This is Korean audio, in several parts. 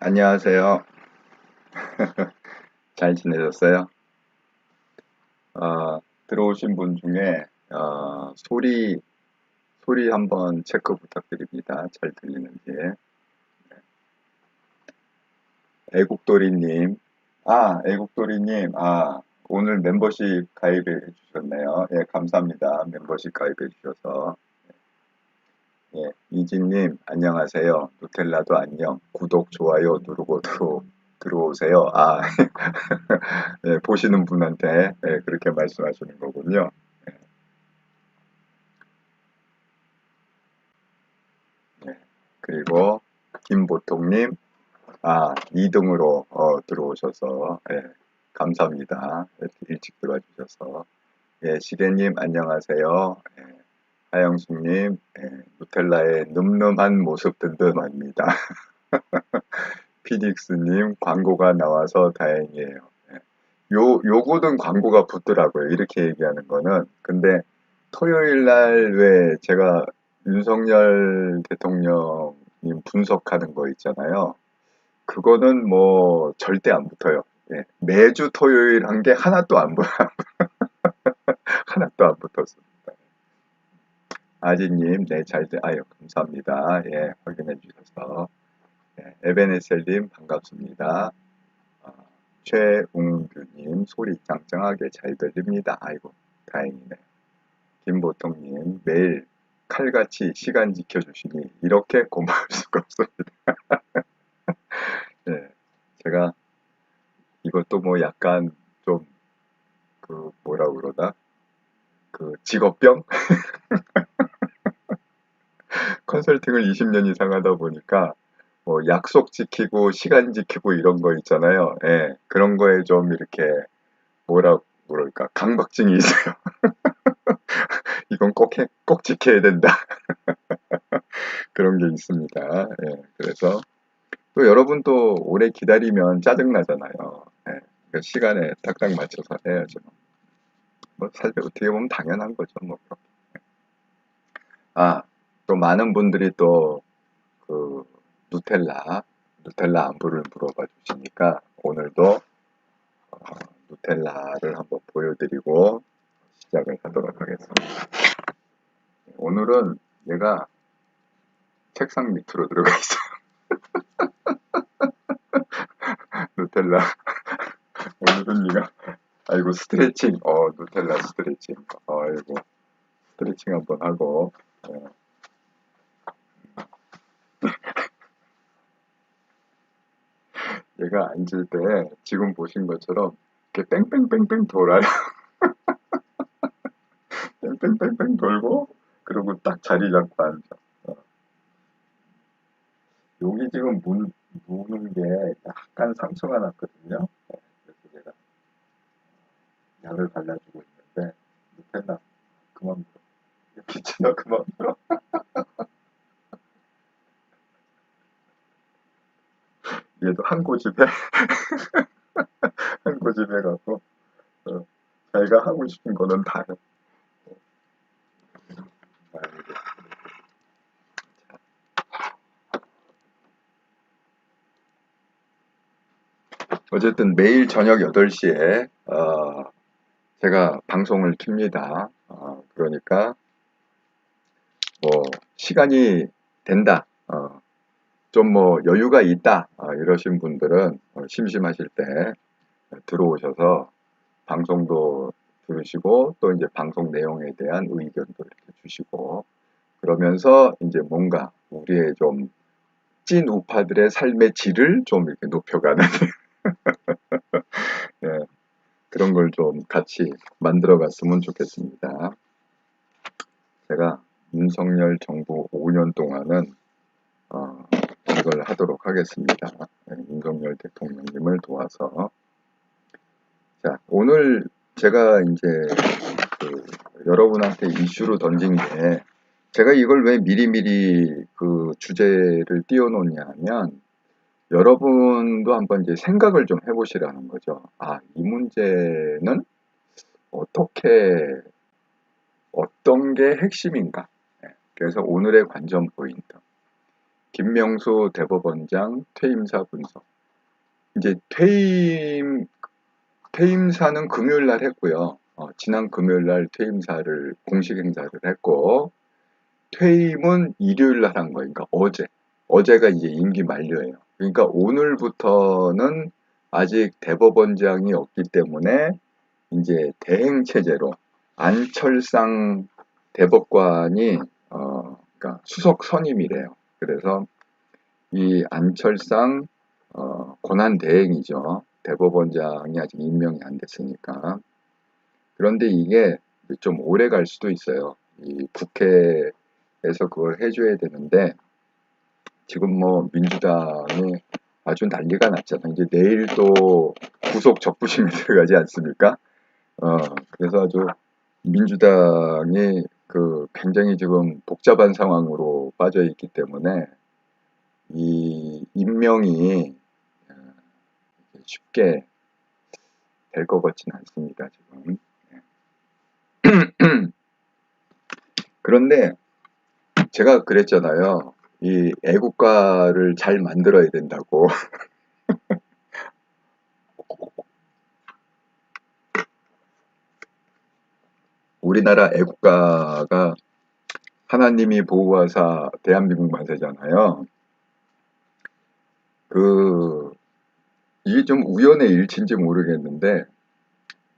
안녕하세요. 잘 지내셨어요? 들어오신 분 중에 소리 한번 체크 부탁드립니다. 잘 들리는지. 애국도리님, 애국도리님, 오늘 멤버십 가입해 주셨네요. 예, 감사합니다. 멤버십 가입해 주셔서. 예, 이진님, 안녕하세요. 누텔라도 안녕. 구독, 좋아요 누르고 들어오세요. 예, 보시는 분한테 예, 그렇게 말씀하시는 거군요. 예, 그리고 김보통님, 2등으로 들어오셔서 예, 감사합니다. 이렇게 일찍 들어와 주셔서. 예, 시계님 안녕하세요. 예, 하영숙님, 누텔라의 늠름한 모습 든든합니다. 피닉스님 광고가 나와서 다행이에요. 예. 요거는 광고가 붙더라고요. 이렇게 얘기하는 거는. 근데 토요일 날 왜 제가 윤석열 대통령님 분석하는 거 있잖아요. 그거는 뭐 절대 안 붙어요. 예. 매주 토요일 한 게 하나도 안 하나도 안 붙었습니다. 아지님, 네, 아유, 감사합니다. 예, 확인해 주셔서. 예, 에베네셀님, 반갑습니다. 어, 최웅규님, 소리 짱짱하게 잘 들립니다. 아이고, 다행이네. 김보통님, 매일 칼같이 시간 지켜주시니 이렇게 고마울 수가 없습니다. 예, 제가 이것도 뭐 약간 좀 뭐라 그러나? 직업병? 컨설팅을 20년 이상 하다 보니까 뭐 약속 지키고 시간 지키고 이런 거 있잖아요. 예, 그런 거에 좀 이렇게 뭐랄까 강박증이 있어요. 이건 꼭 지켜야 된다. 그런 게 있습니다. 예, 그래서 또 여러분도 오래 기다리면 짜증나잖아요. 예, 그 시간에 딱딱 맞춰서 해야죠. 뭐 사실 어떻게 보면 당연한 거죠. 뭐. 또 많은 분들이 또 그 누텔라 안부를 물어봐 주시니까 오늘도 어, 누텔라를 한번 보여드리고 시작을 하도록 하겠습니다. 오늘은 얘가 책상 밑으로 들어가 있어요. 누텔라. 오늘은 얘가, 아이고, 스트레칭. 누텔라 스트레칭. 아이고, 스트레칭 한번 하고, 어, 얘가 앉을 때 지금 보신 것처럼 이렇게 뺑뺑뺑뺑 돌아요. 뺑뺑뺑뺑 돌고, 그리고 딱 자리 잡고 앉아. 어, 여기 지금 무는 게 약간 상처가 났거든요. 그래서 제가 약을 발라주고 있는데, 누텔라, 그만 물어. 빛이나 그만 물어. 얘도 한 고집에, 한 고집에 갖고, 어, 자기가 하고 싶은 거는 다 해. 아이고. 어쨌든 매일 저녁 8시에, 제가 방송을 킵니다. 그러니까, 뭐, 시간이 된다. 좀 뭐, 여유가 있다. 이러신 분들은 심심하실 때 들어오셔서 방송도 들으시고, 또 이제 방송 내용에 대한 의견도 이렇게 주시고, 그러면서 이제 뭔가 우리의 좀 찐 우파들의 삶의 질을 좀 이렇게 높여가는 예, 그런 걸 좀 같이 만들어 갔으면 좋겠습니다. 제가 윤석열 정부 5년 동안은 어, 이걸 하도록 하겠습니다. 윤석열 대통령님을 도와서. 자, 오늘 제가 이제 그 여러분한테 이슈로 던진 게 제가 이걸 왜 미리미리 그 주제를 띄워놓냐 하면 여러분도 한번 이제 생각을 좀 해보시라는 거죠. 이 문제는 어떻게, 어떤 게 핵심인가? 그래서 오늘의 관전 포인트. 김명수 대법원장 퇴임사 분석. 이제 퇴임사는 금요일 날 했고요. 지난 금요일 날 퇴임사를 공식 행사를 했고, 퇴임은 일요일 날 한 거예요. 그러니까 어제. 어제가 이제 임기 만료예요. 그러니까 오늘부터는 아직 대법원장이 없기 때문에 이제 대행 체제로 안철상 대법관이 그러니까 수석 선임이래요. 그래서 이 안철상 권한 대행이죠. 대법원장이 아직 임명이 안 됐으니까. 그런데 이게 좀 오래 갈 수도 있어요. 이 국회에서 그걸 해줘야 되는데 지금 뭐 민주당이 아주 난리가 났잖아요. 이제 내일 또 구속 적부심에 들어가지 않습니까? 그래서 아주 민주당이 그 굉장히 지금 복잡한 상황으로 빠져 있기 때문에 이 임명이 쉽게 될 것 같지는 않습니다, 지금. 그런데 제가 그랬잖아요. 이 애국가를 잘 만들어야 된다고. 우리나라 애국가가 하나님이 보호하사 대한민국 만세잖아요. 이게 좀 우연의 일치인지 모르겠는데,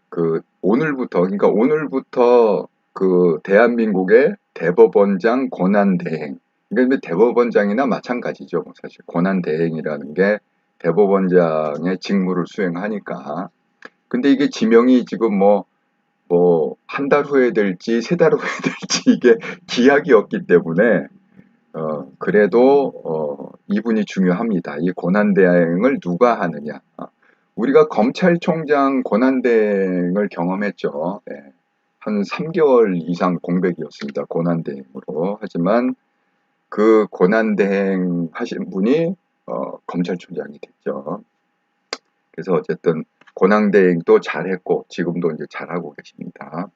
그러니까 오늘부터 그 대한민국의 대법원장 권한대행, 그러니까 대법원장이나 마찬가지죠. 사실 권한대행이라는 게 대법원장의 직무를 수행하니까. 근데 이게 지명이 지금 한 달 후에 될지 세 달 후에 될지 이게 기약이 없기 때문에 그래도 이분이 중요합니다. 이 권한대행을 누가 하느냐. 우리가 검찰총장 권한대행을 경험했죠. 네. 한 3개월 이상 공백이었습니다. 권한대행으로. 하지만 그 권한대행 하신 분이 검찰총장이 됐죠. 그래서 어쨌든 권한대행도 잘했고 지금도 이제 잘하고 계십니다.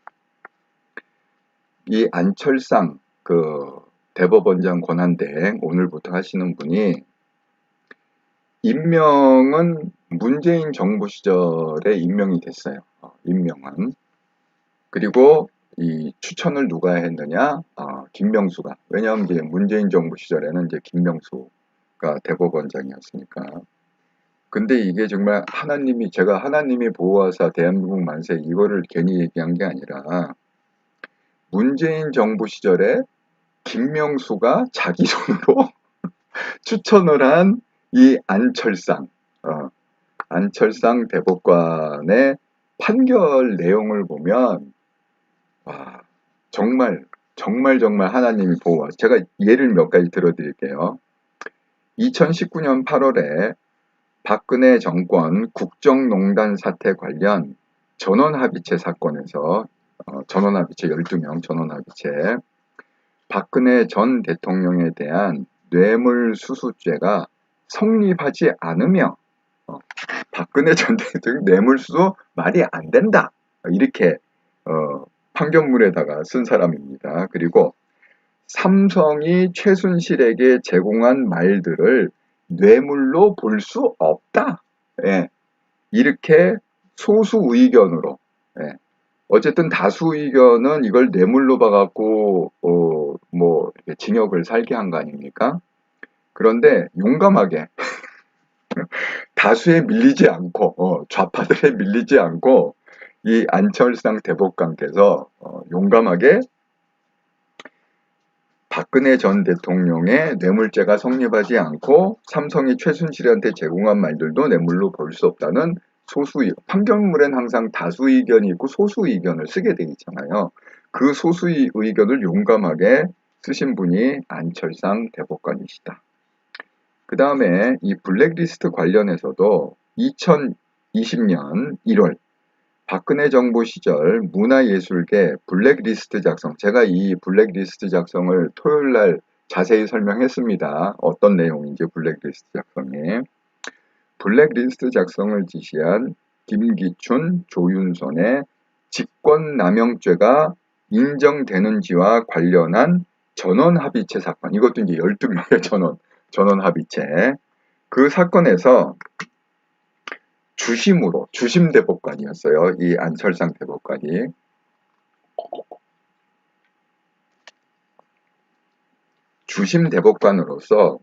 이 안철상 그 대법원장 권한대행 오늘부터 하시는 분이 임명은 문재인 정부 시절에 임명이 됐어요. 임명은. 그리고 이 추천을 누가 했느냐? 김명수가. 왜냐하면 이제 문재인 정부 시절에는 이제 김명수가 대법원장이었으니까. 근데 이게 정말 제가 하나님이 보호하사 대한민국 만세 이거를 괜히 얘기한 게 아니라 문재인 정부 시절에 김명수가 자기 손으로 추천을 한 이 안철상 대법관의 판결 내용을 보면 와, 정말 하나님이 보호하사. 제가 예를 몇 가지 들어드릴게요. 2019년 8월에 박근혜 정권 국정농단 사태 관련 전원합의체 사건에서 전원합의체 12명 전원합의체 박근혜 전 대통령에 대한 뇌물수수죄가 성립하지 않으며 박근혜 전 대통령 뇌물수수 말이 안 된다. 이렇게 판결문에다가 쓴 사람입니다. 그리고 삼성이 최순실에게 제공한 말들을 뇌물로 볼 수 없다. 예, 이렇게 소수 의견으로. 예, 어쨌든 다수 의견은 이걸 뇌물로 봐갖고 징역을 살게 한 거 아닙니까? 그런데 용감하게 다수에 밀리지 않고 좌파들에 밀리지 않고 이 안철상 대법관께서 용감하게 박근혜 전 대통령의 뇌물죄가 성립하지 않고 삼성이 최순실한테 제공한 말들도 뇌물로 볼 수 없다는 판결문엔 항상 다수 의견이 있고 소수 의견을 쓰게 돼 있잖아요. 그 소수 의견을 용감하게 쓰신 분이 안철상 대법관이시다. 그 다음에 이 블랙리스트 관련해서도 2020년 1월 박근혜 정부 시절 문화예술계 블랙리스트 작성, 제가 이 블랙리스트 작성을 토요일 날 자세히 설명했습니다. 어떤 내용인지 블랙리스트 작성이. 블랙리스트 작성을 지시한 김기춘, 조윤선의 직권남용죄가 인정되는지와 관련한 전원합의체 사건, 이것도 이제 12명의 전원, 전원합의체. 그 사건에서 주심 대법관이었어요. 이 안철상 대법관이. 주심 대법관으로서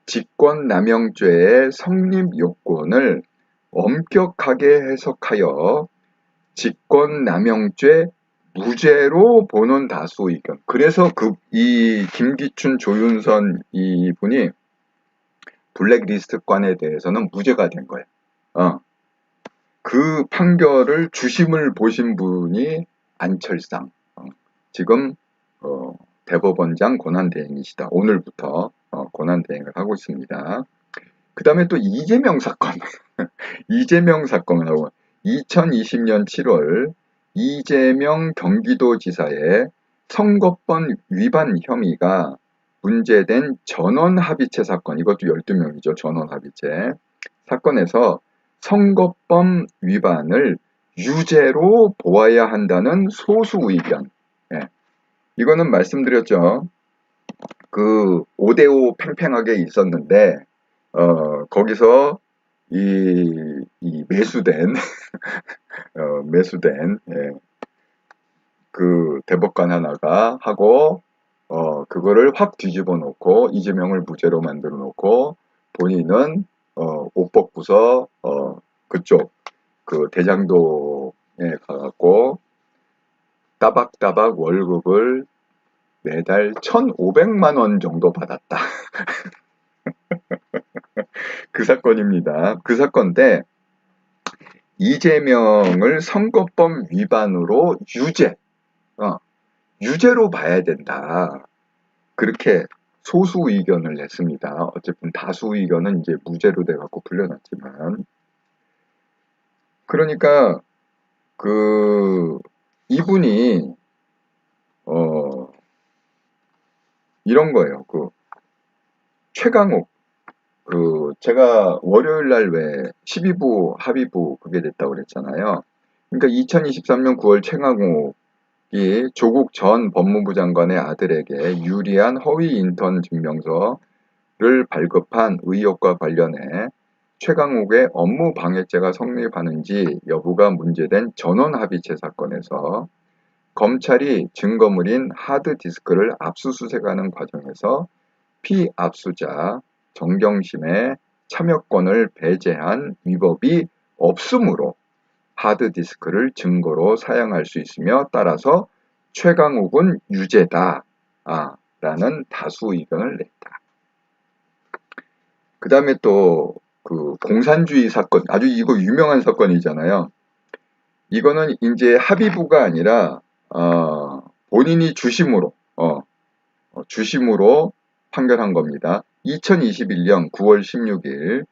직권남용죄의 성립 요건을 엄격하게 해석하여 직권남용죄 무죄로 보는 다수 의견. 그래서 이 김기춘, 조윤선 이분이 블랙리스트권에 대해서는 무죄가 된 거예요. 그 판결을 주심을 보신 분이 안철상, 지금 대법원장 권한대행이시다. 오늘부터 권한대행을 하고 있습니다. 그 다음에 또 이재명 사건. 이재명 사건하고 2020년 7월 이재명 경기도지사의 선거법 위반 혐의가 문제된 전원합의체 사건, 이것도 12명이죠. 전원합의체 사건에서 선거법 위반을 유죄로 보아야 한다는 소수 의견. 이거는 말씀드렸죠. 그 5대5 팽팽하게 있었는데 거기서 이 매수된 그 대법관 하나가 하고 그거를 확 뒤집어 놓고 이재명을 무죄로 만들어 놓고 본인은 옷 벗고서 그쪽 그 대장동에 가갖고 따박따박 월급을 매달 1,500만 원 정도 받았다. 그 사건입니다. 그 사건 때 이재명을 선거법 위반으로 유죄로 봐야 된다. 그렇게 소수 의견을 냈습니다. 어쨌든 다수 의견은 이제 무죄로 돼갖고 풀려났지만, 그러니까 이분이 이런 거예요. 최강욱, 제가 월요일 날 왜 12부 합의부 그게 됐다고 그랬잖아요. 그러니까 2023년 9월 최강욱이 조국 전 법무부 장관의 아들에게 유리한 허위 인턴 증명서를 발급한 의혹과 관련해 최강욱의 업무 방해죄가 성립하는지 여부가 문제된 전원합의체 사건에서 검찰이 증거물인 하드디스크를 압수수색하는 과정에서 피압수자 정경심의 참여권을 배제한 위법이 없으므로 하드디스크를 증거로 사용할 수 있으며 따라서 최강욱은 유죄다 라는 다수 의견을 냈다. 그 다음에 또 공산주의 사건, 아주 이거 유명한 사건이잖아요. 이거는 이제 합의부가 아니라 본인이 주심으로 판결한 겁니다. 2021년 9월 16일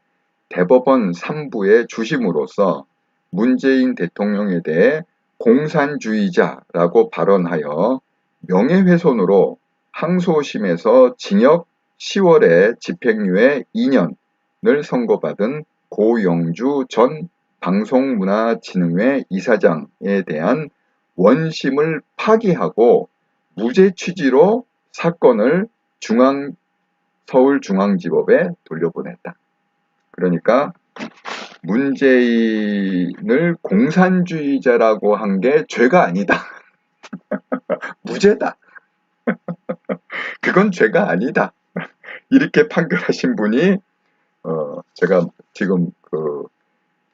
대법원 3부의 주심으로서 문재인 대통령에 대해 공산주의자라고 발언하여 명예훼손으로 항소심에서 징역 10월에 집행유예 2년을 선고받은 고영주 전 방송문화진흥회 이사장에 대한 원심을 파기하고 무죄 취지로 사건을 서울중앙지법에 돌려보냈다. 그러니까 문재인을 공산주의자라고 한 게 죄가 아니다. 무죄다. 그건 죄가 아니다. 이렇게 판결하신 분이 제가 지금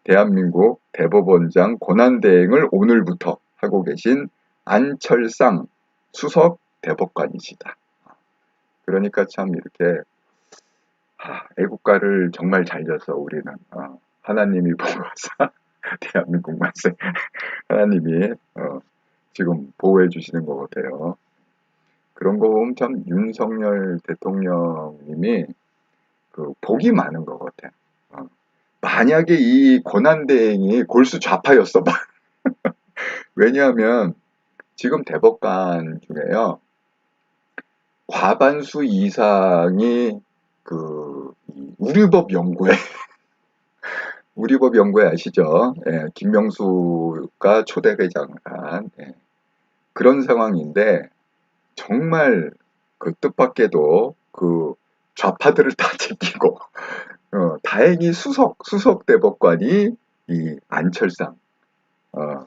대한민국 대법원장 권한대행을 오늘부터 하고 계신 안철상 수석 대법관이시다. 그러니까 참 이렇게 애국가를 정말 잘 져서 우리는 하나님이 보호하사 대한민국 만세 하나님이 지금 보호해 주시는 것 같아요. 그런 거 보면 참 윤석열 대통령님이 복이 많은 것 같아요. 만약에 이 권한대행이 골수 좌파였어 봐. 왜냐하면 지금 대법관 중에요. 과반수 이상이 우리법 연구회 우리법 연구회 아시죠? 예, 김명수가 초대회장을 한 그런 상황인데 정말 뜻밖에도 좌파들을 다 제끼고 다행히 수석 대법관이 이 안철상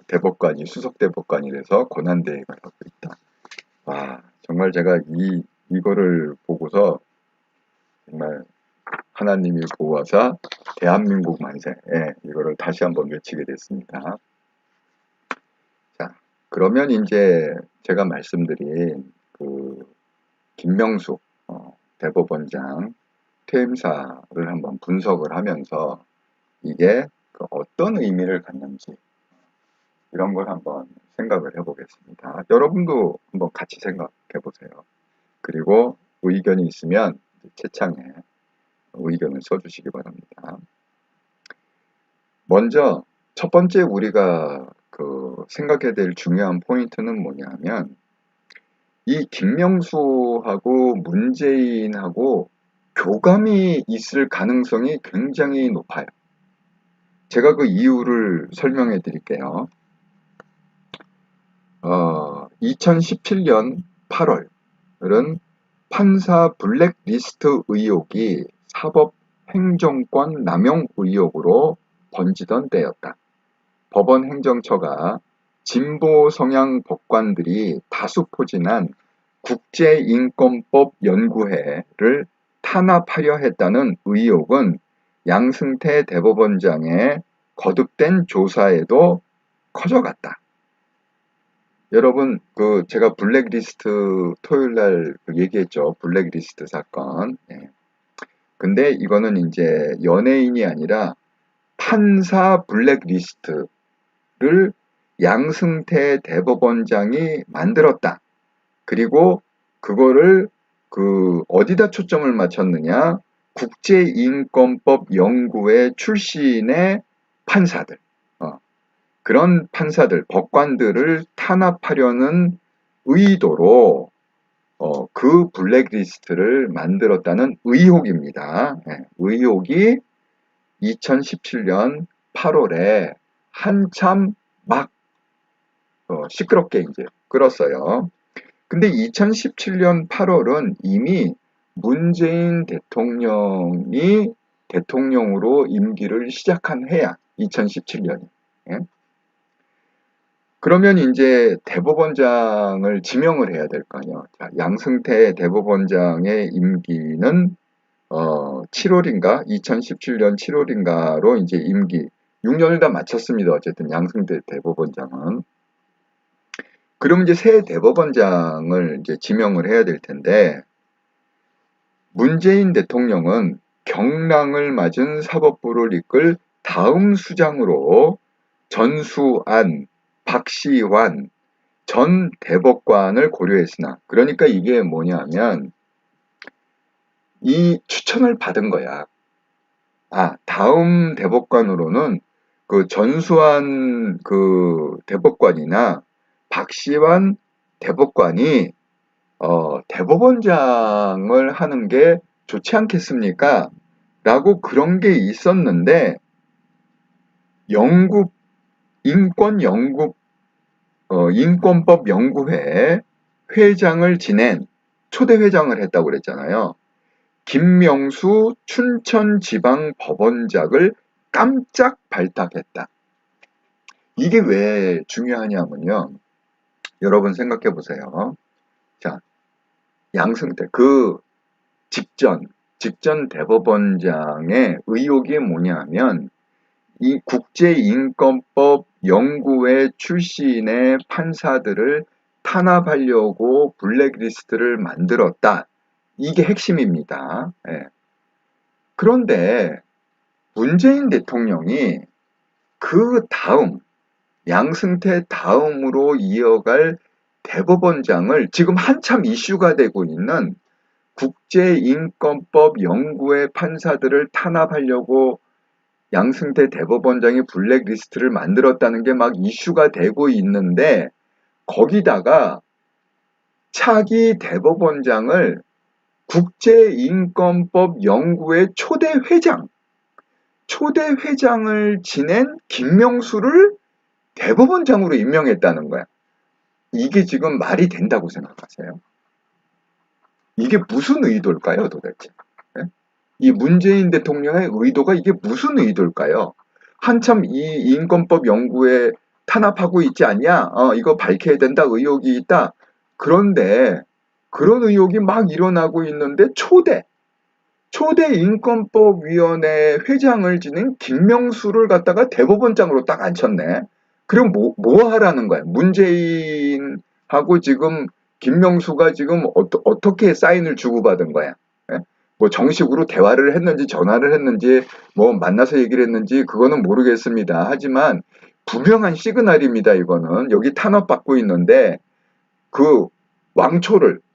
대법관이 수석 대법관이 돼서 권한대행을 하고 있다. 와, 정말 제가 이거를 보고서 정말 하나님이 보호하사 대한민국 만세, 이거를 다시 한번 외치게 됐습니다. 자, 그러면 이제 제가 말씀드린 그 김명숙 대법원장 퇴임사를 한번 분석을 하면서 이게 어떤 의미를 갖는지 이런 걸 한번 생각을 해보겠습니다. 여러분도 한번 같이 생각해 보세요. 그리고 의견이 있으면 채창에 의견을 써주시기 바랍니다. 먼저 첫 번째 우리가 생각해야 될 중요한 포인트는 뭐냐면 이 김명수하고 문재인하고 교감이 있을 가능성이 굉장히 높아요. 제가 그 이유를 설명해 드릴게요. 2017년 8월은 판사 블랙리스트 의혹이 사법행정권 남용 의혹으로 번지던 때였다. 법원 행정처가 진보 성향 법관들이 다수 포진한 국제인권법 연구회를 탄압하려 했다는 의혹은 양승태 대법원장의 거듭된 조사에도 커져갔다. 여러분, 제가 블랙리스트 토요일날 얘기했죠. 블랙리스트 사건. 근데 이거는 이제 연예인이 아니라 판사 블랙리스트를 양승태 대법원장이 만들었다. 그리고 그거를 어디다 초점을 맞췄느냐? 국제인권법 연구회 출신의 판사들. 그런 판사들, 법관들을 탄압하려는 의도로 그 블랙리스트를 만들었다는 의혹입니다. 의혹이 2017년 8월에 한참 막 시끄럽게 이제 끌었어요. 근데 2017년 8월은 이미 문재인 대통령이 대통령으로 임기를 시작한 해야 2017년이. 그러면 이제 대법원장을 지명을 해야 될 거 아니에요. 자, 양승태 대법원장의 임기는 7월인가? 2017년 7월인가로 이제 임기 6년을 다 마쳤습니다. 어쨌든 양승태 대법원장은. 그럼 이제 새 대법원장을 이제 지명을 해야 될 텐데 문재인 대통령은 경랑을 맞은 사법부를 이끌 다음 수장으로 전수안, 박시환 전 대법관을 고려했으나 그러니까 이게 뭐냐면 이 추천을 받은 거야. 다음 대법관으로는 전수환 대법관이나 박시환 대법관이 대법원장을 하는 게 좋지 않겠습니까? 라고 그런 게 있었는데 인권법 연구회 회장을 지낸 초대 회장을 했다고 그랬잖아요. 김명수 춘천지방법원장을 깜짝 발탁했다. 이게 왜 중요하냐면요. 여러분 생각해 보세요. 자, 양승태 직전 대법원장의 의혹이 뭐냐면 이 국제인권법 연구회 출신의 판사들을 탄압하려고 블랙리스트를 만들었다. 이게 핵심입니다. 그런데 문재인 대통령이 그 다음 양승태 다음으로 이어갈 대법원장을 지금 한참 이슈가 되고 있는 국제인권법 연구회 판사들을 탄압하려고 양승태 대법원장이 블랙리스트를 만들었다는 게 막 이슈가 되고 있는데 거기다가 차기 대법원장을 국제인권법 연구회 초대 회장을 지낸 김명수를 대법원장으로 임명했다는 거야. 이게 지금 말이 된다고 생각하세요? 이게 무슨 의도일까요, 도대체? 이 문재인 대통령의 의도가 이게 무슨 의도일까요? 한참 이 인권법 연구에 탄압하고 있지 않냐? 이거 밝혀야 된다. 의혹이 있다. 그런데 그런 의혹이 막 일어나고 있는데 초대 인권법위원회 회장을 지낸 김명수를 갖다가 대법원장으로 딱 앉혔네. 그럼 뭐 하라는 거야? 문재인하고 지금 김명수가 지금 어떻게 사인을 주고받은 거야? 예? 뭐 정식으로 대화를 했는지 전화를 했는지 뭐 만나서 얘기를 했는지 그거는 모르겠습니다. 하지만 분명한 시그널입니다. 이거는 여기 탄압받고 있는데 그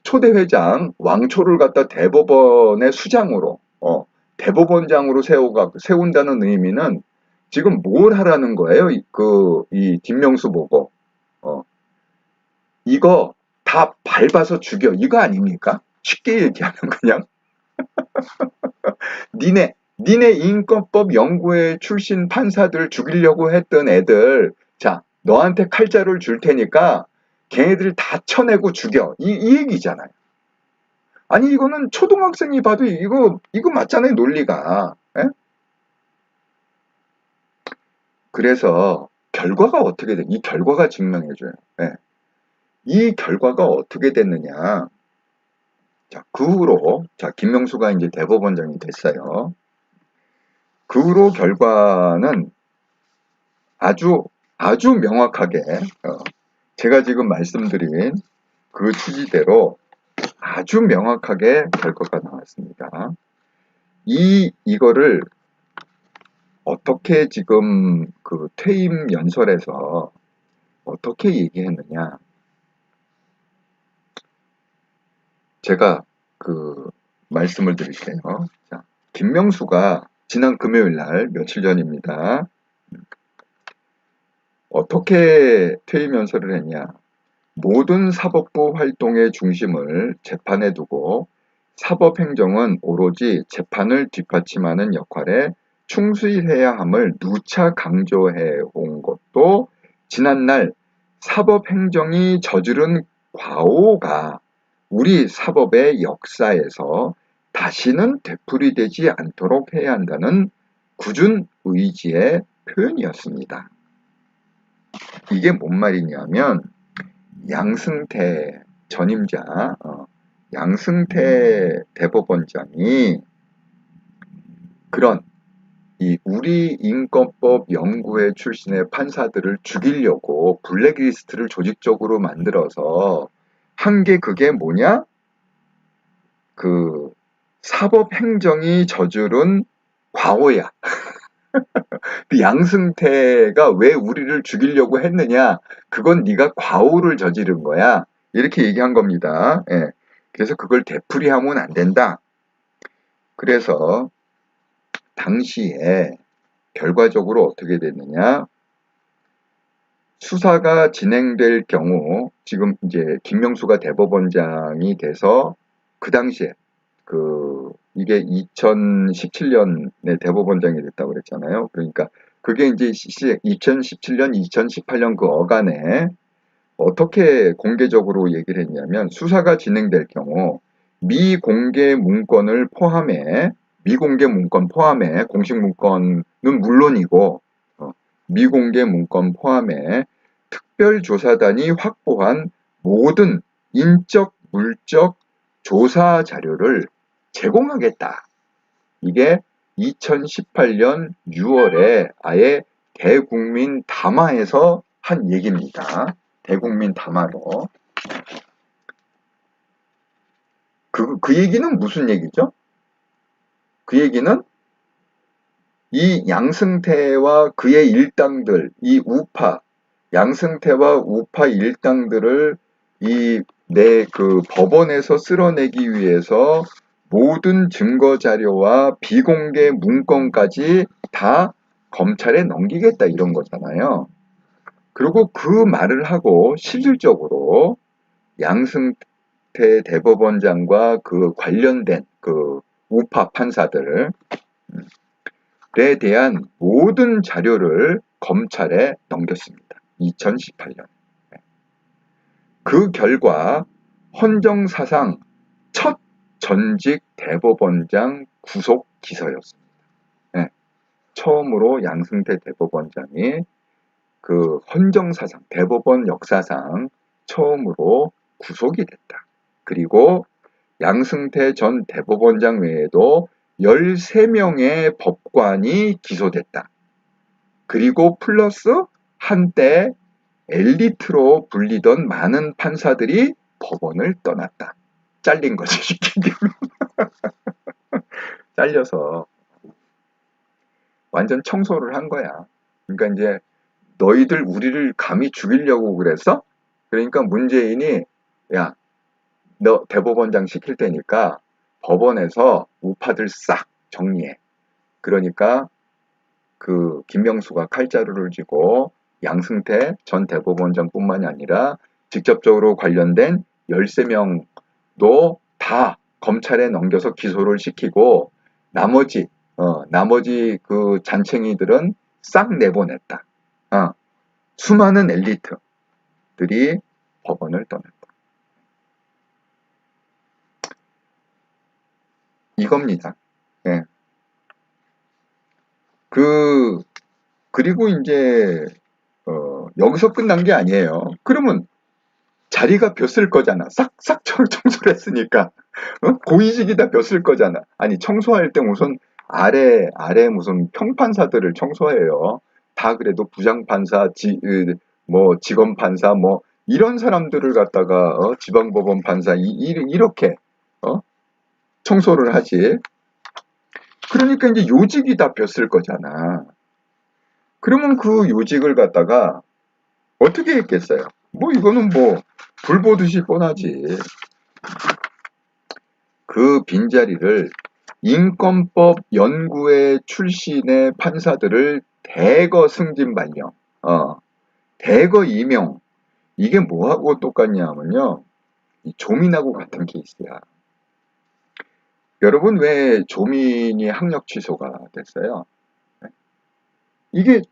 초대 회장 왕초를 갖다 대법원의 수장으로 대법원장으로 세운다는 의미는 지금 뭘 하라는 거예요? 이 김명수 보고 이거 다 밟아서 죽여 이거 아닙니까? 쉽게 얘기하면 그냥 니네 인권법 연구회 출신 판사들 죽이려고 했던 애들 자 너한테 칼자루를 줄 테니까 걔네들 다 쳐내고 죽여 이 얘기잖아요. 아니 이거는 초등학생이 봐도 이거 맞잖아요 논리가. 예? 그래서 결과가 어떻게 이 결과가 증명해줘요. 예. 이 결과가 어떻게 됐느냐. 자, 그 후로 김명수가 이제 대법원장이 됐어요. 그 후로 결과는 아주 명확하게 제가 지금 말씀드린 그 취지대로 아주 명확하게 결과가 나왔습니다. 이거를 어떻게 지금 그 퇴임 연설에서 어떻게 얘기했느냐. 제가 그 말씀을 드릴게요. 자, 김명수가 지난 금요일 날 며칠 전입니다. 어떻게 퇴임 연설을 했냐. 모든 사법부 활동의 중심을 재판에 두고 사법행정은 오로지 재판을 뒷받침하는 역할에 충실해야 함을 누차 강조해 온 것도 지난날 사법행정이 저지른 과오가 우리 사법의 역사에서 다시는 되풀이되지 않도록 해야 한다는 굳은 의지의 표현이었습니다. 이게 뭔 말이냐면 양승태 전임자 양승태 대법원장이 그런 이 우리 인권법 연구회 출신의 판사들을 죽이려고 블랙리스트를 조직적으로 만들어서 한 게 그게 뭐냐? 그 사법행정이 저지른 과오야. 그 양승태가 왜 우리를 죽이려고 했느냐? 그건 네가 과오를 저지른 거야. 이렇게 얘기한 겁니다. 예. 그래서 그걸 되풀이하면 안 된다. 그래서 당시에 결과적으로 어떻게 됐느냐? 수사가 진행될 경우 지금 이제 김명수가 대법원장이 돼서 그 당시에 이게 2017년에 대법원장이 됐다고 그랬잖아요. 그러니까 그게 이제 2017년, 2018년 그 어간에 어떻게 공개적으로 얘기를 했냐면 수사가 진행될 경우 미공개 문건을 포함해 미공개 문건 포함해 공식 문건은 물론이고 미공개 문건 포함해 특별조사단이 확보한 모든 인적, 물적 조사 자료를 제공하겠다. 이게 2018년 6월에 아예 대국민 담화에서 한 얘기입니다. 대국민 담화로. 그 얘기는 무슨 얘기죠? 그 얘기는 이 양승태와 그의 일당들, 이 우파, 양승태와 우파 일당들을 그 법원에서 쓸어내기 위해서 모든 증거 자료와 비공개 문건까지 다 검찰에 넘기겠다 이런 거잖아요. 그리고 그 말을 하고 실질적으로 양승태 대법원장과 그 관련된 그 우파 판사들에 대한 모든 자료를 검찰에 넘겼습니다. 2018년. 그 결과 헌정사상 첫 전직 대법원장 구속 기소였습니다. 예, 처음으로 양승태 대법원장이 그 헌정사상, 대법원 역사상 처음으로 구속이 됐다. 그리고 양승태 전 대법원장 외에도 13명의 법관이 기소됐다. 그리고 플러스 한때 엘리트로 불리던 많은 판사들이 법원을 떠났다. 잘린 거지, 쉽게 잘려서 완전 청소를 한 거야. 그러니까 이제 너희들 우리를 감히 죽이려고 그랬어? 그러니까 문재인이 야, 너 대법원장 시킬 테니까 법원에서 우파들 싹 정리해. 그러니까 그 김명수가 칼자루를 쥐고 양승태 전 대법원장뿐만이 아니라 직접적으로 관련된 13명도 다 검찰에 넘겨서 기소를 시키고 나머지 그 잔챙이들은 싹 내보냈다. 수많은 엘리트들이 법원을 떠났다. 이겁니다. 예. 그리고 이제 여기서 끝난 게 아니에요. 그러면 자리가 벼슬 거잖아. 싹싹 청소를 했으니까. 고위직이다 벼슬 거잖아. 아니 청소할 때 우선 아래 무슨 평판사들을 청소해요. 다 그래도 부장판사, 뭐 직원판사 뭐 이런 사람들을 갖다가 지방법원 판사 이렇게 청소를 하지. 그러니까 이제 요직이 다 벼슬 거잖아. 그러면 그 요직을 갖다가 어떻게 했겠어요? 뭐 이거는 뭐 불 보듯이 뻔하지. 그 빈자리를 인권법 연구회 출신의 판사들을 대거 승진 발령, 대거 임용. 이게 뭐하고 똑같냐면요. 조민하고 같은 케이스야. 여러분 왜 조민이 학력 취소가 됐어요? 이게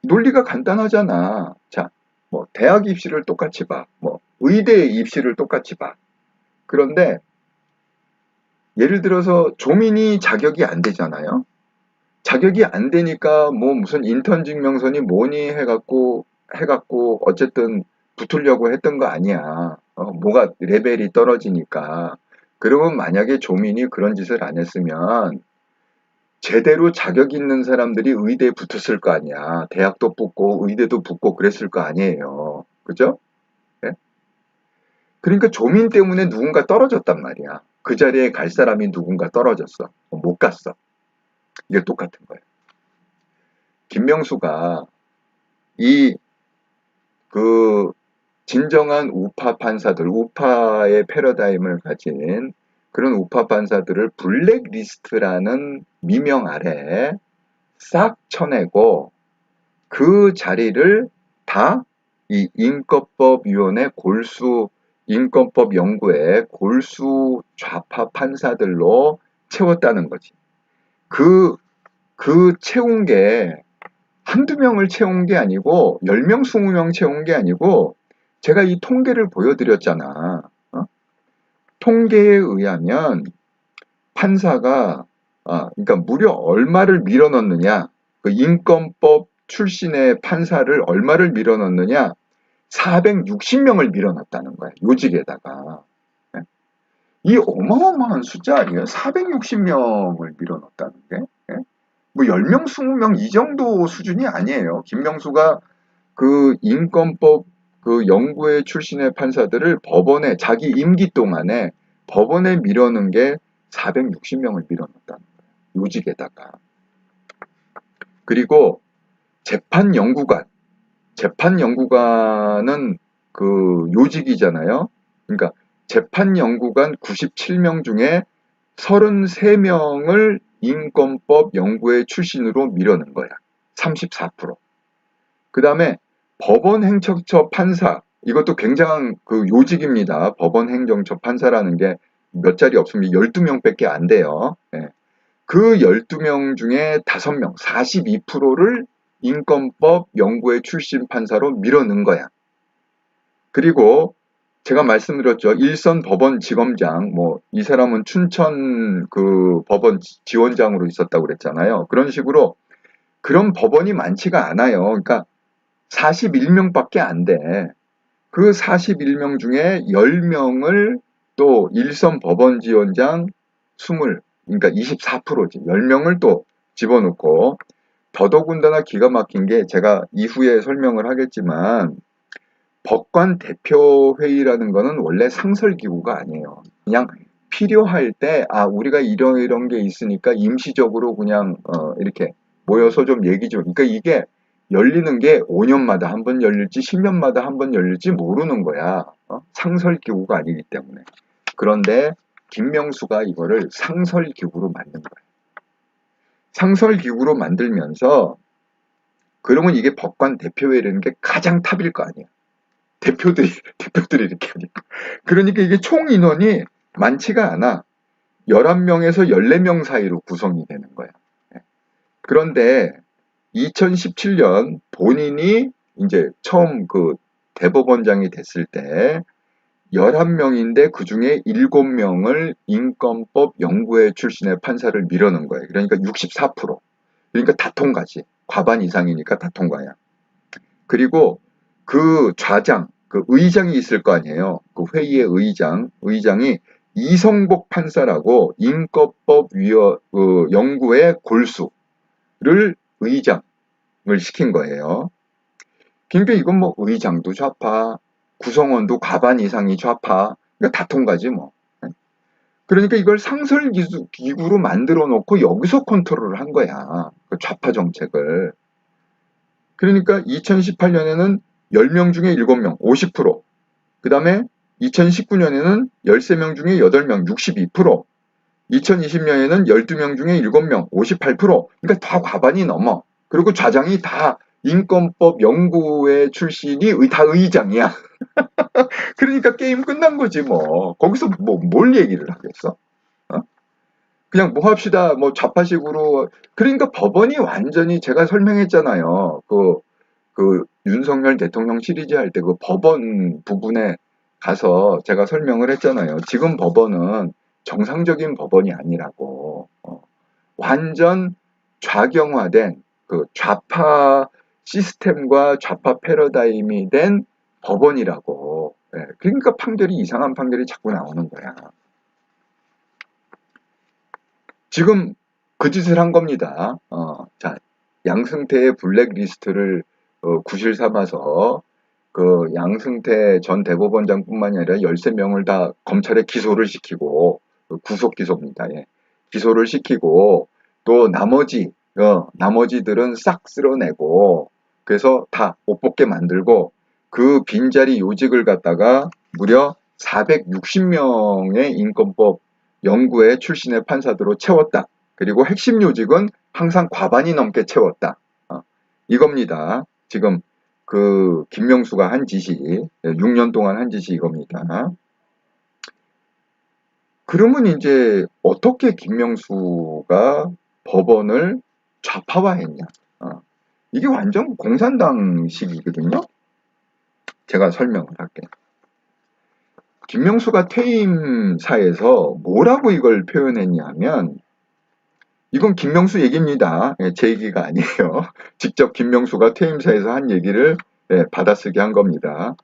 논리가 간단하잖아. 자, 뭐 대학 입시를 똑같이 봐. 뭐 의대 입시를 똑같이 봐. 그런데 예를 들어서 조민이 자격이 안 되잖아요. 자격이 안 되니까 뭐 무슨 인턴 증명서니 뭐니 해갖고 어쨌든 붙으려고 했던 거 아니야. 뭐가 레벨이 떨어지니까. 그러면 만약에 조민이 그런 짓을 안 했으면 제대로 자격 있는 사람들이 의대에 붙었을 거 아니야. 대학도 붙고 의대도 붙고 그랬을 거 아니에요. 그죠? 네? 그러니까 조민 때문에 누군가 떨어졌단 말이야. 그 자리에 갈 사람이 누군가 떨어졌어. 못 갔어. 이게 똑같은 거예요. 김명수가 그 진정한 우파 판사들, 우파의 패러다임을 가진 그런 우파 판사들을 블랙리스트라는 미명 아래 싹 쳐내고 그 자리를 다 이 인권법위원회 인권법 연구회 골수 좌파 판사들로 채웠다는 거지. 그 채운 게 한두 명을 채운 게 아니고 10명, 20명 채운 게 아니고 제가 이 통계를 보여드렸잖아. 통계에 의하면 판사가 그러니까 무려 얼마를 밀어넣느냐. 그 인권법 출신의 판사를 얼마를 밀어넣느냐. 460명을 밀어넣었다는 거야. 요직에다가. 이 어마어마한 숫자 아니에요? 460명을 밀어넣었다는 게. 뭐 10명, 20명 이 정도 수준이 아니에요. 김명수가 그 인권법 그 연구회 출신의 판사들을 법원에 자기 임기 동안에 법원에 밀어넣은 게 460명을 밀어넣었다는 거예요. 요직에다가. 그리고 재판연구관은 그 요직이잖아요. 그러니까 재판연구관 97명 중에 33명을 인권법 연구회 출신으로 밀어넣은 거야. 34%. 그 다음에 법원행정처 판사, 이것도 굉장한 그 요직입니다. 법원행정처 판사라는 게 몇 자리 없습니다. 12명밖에 안 돼요. 네. 그 12명 중에 5명, 42%를 인권법 연구회 출신 판사로 밀어넣은 거야. 그리고 제가 말씀드렸죠. 일선 법원 지검장, 뭐, 이 사람은 춘천 그 법원 지원장으로 있었다고 그랬잖아요. 그런 식으로 그런 법원이 많지가 않아요. 그러니까 41명밖에 안 돼. 그 41명 중에 10명을 또 일선 법원 지원장 20, 그러니까 24%지. 10명을 또 집어넣고, 더더군다나 기가 막힌 게 제가 이후에 설명을 하겠지만, 법관 대표회의라는 거는 원래 상설기구가 아니에요. 그냥 필요할 때, 아, 우리가 이런 게 있으니까 임시적으로 그냥, 이렇게 모여서 좀 얘기 좀. 그러니까 이게 열리는 게 5년마다 한 번 열릴지 10년마다 한 번 열릴지 모르는 거야. 상설기구가 아니기 때문에. 그런데 김명수가 이거를 상설기구로 만든 거예요. 상설기구로 만들면서, 그러면 이게 법관 대표회라는 게 가장 탑일 거 아니에요. 대표들이 이렇게 하니까. 그러니까 이게 총 인원이 많지가 않아. 11명에서 14명 사이로 구성이 되는 거야. 그런데 2017년 본인이 이제 처음 그 대법원장이 됐을 때 11명인데 그 중에 7명을 인권법 연구회 출신의 판사를 밀어넣은 거예요. 그러니까 64%. 그러니까 다 통과지. 과반 이상이니까 다 통과야. 그리고 그 좌장, 그 의장이 있을 거 아니에요. 그 회의의 의장이 이성복 판사라고 인권법 연구의 골수를 의장을 시킨 거예요. 그러니까 이건 뭐 의장도 좌파, 구성원도 과반 이상이 좌파, 그러니까 다 통과지 뭐. 그러니까 이걸 상설기구로 만들어 놓고 여기서 컨트롤을 한 거야. 그 좌파 정책을. 그러니까 2018년에는 10명 중에 7명, 50%. 그 다음에 2019년에는 13명 중에 8명, 62%. 2020년에는 12명 중에 7명, 58%. 그러니까 다 과반이 넘어. 그리고 좌장이 다 인권법 연구회 출신이 다 의장이야. 그러니까 게임 끝난 거지 뭐. 거기서 뭘 얘기를 하겠어? 어? 그냥 뭐 합시다. 뭐 좌파식으로. 그러니까 법원이 완전히 제가 설명했잖아요. 그 윤석열 대통령 시리즈 할 때 그 법원 부분에 가서 제가 설명을 했잖아요. 지금 법원은 정상적인 법원이 아니라고. 완전 좌경화된 그 좌파 시스템과 좌파 패러다임이 된 법원이라고. 예, 그러니까 판결이 이상한 판결이 자꾸 나오는 거야. 지금 그 짓을 한 겁니다. 자, 양승태의 블랙리스트를 구실 삼아서 그 양승태 전 대법원장뿐만이 아니라 13명을 다 검찰에 기소를 시키고, 구속 기소입니다. 예. 기소를 시키고 또 나머지들은 싹 쓸어내고, 그래서 다 못 뽑게 만들고, 그 빈자리 요직을 갖다가 무려 460명의 인권법 연구회 출신의 판사들로 채웠다. 그리고 핵심 요직은 항상 과반이 넘게 채웠다. 이겁니다. 지금 그 김명수가 한 짓이, 6년 동안 한 짓이 이겁니다. 그러면 이제 어떻게 김명수가 법원을 좌파화했냐? 이게 완전 공산당식이거든요. 제가 설명을 할게요. 김명수가 퇴임사에서 뭐라고 이걸 표현했냐면, 이건 김명수 얘기입니다. 제 얘기가 아니에요. 직접 김명수가 퇴임사에서 한 얘기를 받아쓰기 한 겁니다.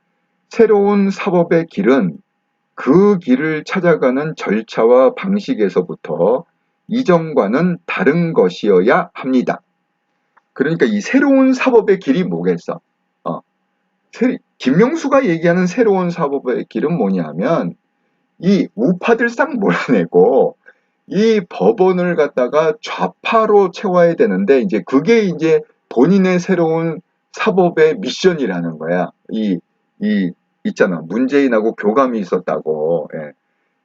새로운 사법의 길은 그 길을 찾아가는 절차와 방식에서부터 이전과는 다른 것이어야 합니다. 그러니까 이 새로운 사법의 길이 뭐겠어? 김명수가 얘기하는 새로운 사법의 길은 뭐냐면, 이 우파들 싹 몰아내고 이 법원을 갖다가 좌파로 채워야 되는데, 이제 그게 이제 본인의 새로운 사법의 미션이라는 거야. 있잖아. 문재인하고 교감이 있었다고. 예.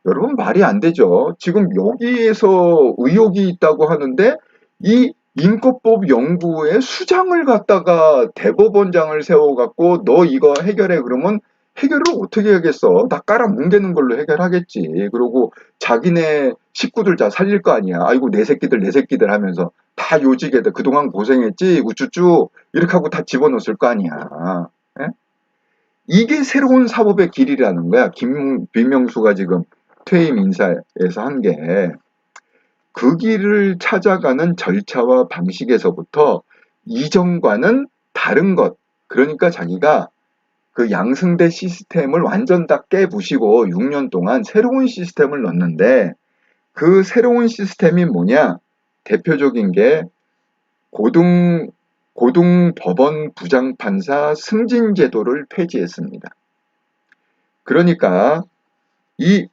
여러분 말이 안 되죠. 지금 여기에서 의혹이 있다고 하는데 이 인권법 연구에 수장을 갖다가 대법원장을 세워갖고 너 이거 해결해 그러면 해결을 어떻게 하겠어? 나 깔아 뭉개는 걸로 해결하겠지. 그리고 자기네 식구들 다 살릴 거 아니야. 아이고 내 새끼들 하면서 다 요직에다 그동안 고생했지 우쭈쭈 이렇게 하고 다 집어넣었을 거 아니야. 예? 이게 새로운 사법의 길이라는 거야. 김명수가 지금 퇴임 인사에서 한 게. 그 길을 찾아가는 절차와 방식에서부터 이전과는 다른 것. 그러니까 자기가 그 양승대 시스템을 완전 다 깨부시고 6년 동안 새로운 시스템을 넣는데 그 새로운 시스템이 뭐냐? 대표적인 게 고등 법원 부장판사 승진 제도를 폐지했습니다. 그러니까 이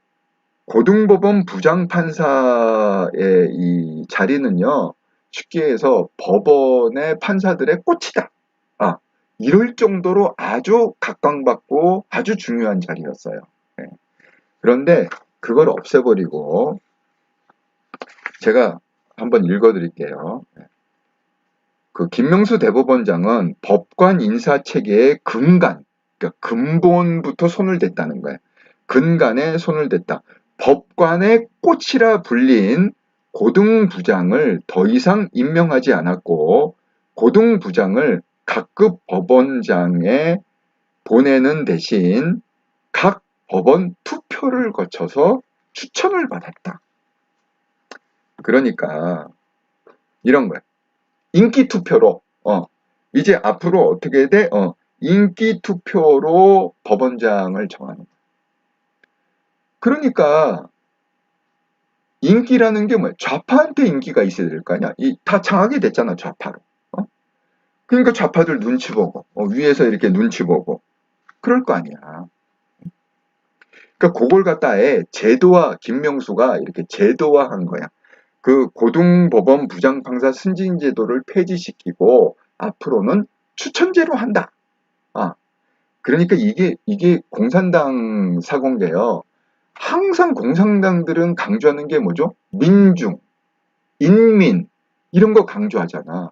고등법원 부장판사의 이 자리는요, 쉽게 해서 법원의 판사들의 꽃이다. 아, 이럴 정도로 아주 각광받고 아주 중요한 자리였어요. 네. 그런데 그걸 없애버리고 제가 한번 읽어드릴게요. 그 김명수 대법원장은 법관 인사 체계의 근간, 그러니까 근본부터 손을 댔다는 거예요. 근간에 손을 댔다. 법관의 꽃이라 불린 고등부장을 더 이상 임명하지 않았고 고등부장을 각급 법원장에 보내는 대신 각 법원 투표를 거쳐서 추천을 받았다. 그러니까 이런 거예요. 인기 투표로 이제 앞으로 어떻게 돼? 인기 투표로 법원장을 정하는 거예요. 그러니까 인기라는 게 뭐야? 좌파한테 인기가 있어야 될 거 아니야? 다 장악이 됐잖아, 좌파로. 그러니까 좌파들 눈치 보고, 위에서 이렇게 눈치 보고, 그럴 거 아니야. 그러니까 그걸 갖다에 제도화, 김명수가 이렇게 제도화한 거야. 그 고등법원 부장판사 승진제도를 폐지시키고, 앞으로는 추천제로 한다. 그러니까 이게 공산당 사공개요. 항상 공산당들은 강조하는 게 뭐죠? 민중, 인민, 이런 거 강조하잖아.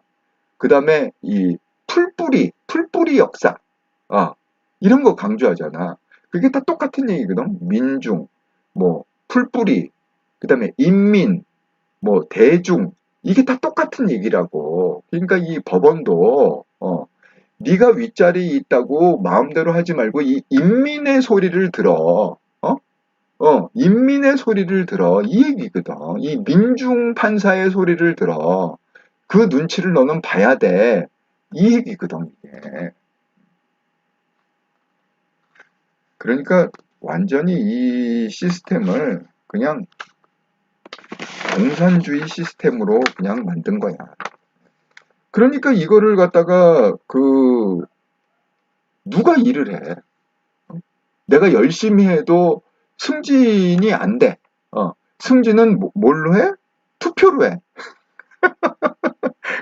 그 다음에 이 풀뿌리 역사, 이런 거 강조하잖아. 그게 다 똑같은 얘기거든. 민중, 뭐, 풀뿌리, 그 다음에 인민, 뭐, 대중, 이게 다 똑같은 얘기라고. 그러니까 이 법원도, 네가 윗자리에 있다고 마음대로 하지 말고 이 인민의 소리를 들어. 인민의 소리를 들어. 이 얘기거든. 이 민중 판사의 소리를 들어. 그 눈치를 너는 봐야 돼. 이 얘기거든, 이게. 그러니까 완전히 이 시스템을 그냥 공산주의 시스템으로 그냥 만든 거야. 그러니까 이거를 갖다가 누가 일을 해. 내가 열심히 해도 승진이 안 돼. 승진은 뭘로 해? 투표로 해.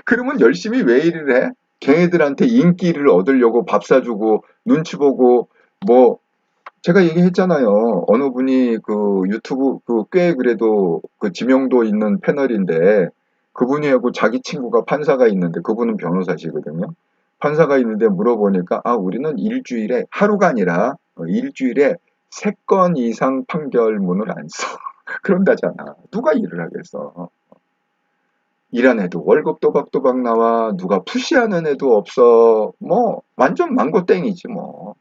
그러면 열심히 왜 일을 해? 걔네들한테 인기를 얻으려고 밥 사주고 눈치 보고 뭐 제가 얘기했잖아요. 어느 분이 그 유튜브 꽤 그래도 그 지명도 있는 패널인데 그분이 하고 자기 친구가 판사가 있는데 그분은 변호사시거든요. 판사가 있는데 물어보니까 우리는 일주일에 하루가 아니라 일주일에 3건 이상 판결문을 안 써. 그런다잖아. 누가 일을 하겠어. 일한 애도 월급 또박또박 나와. 누가 푸시하는 애도 없어. 뭐 완전 망고 땡이지 뭐.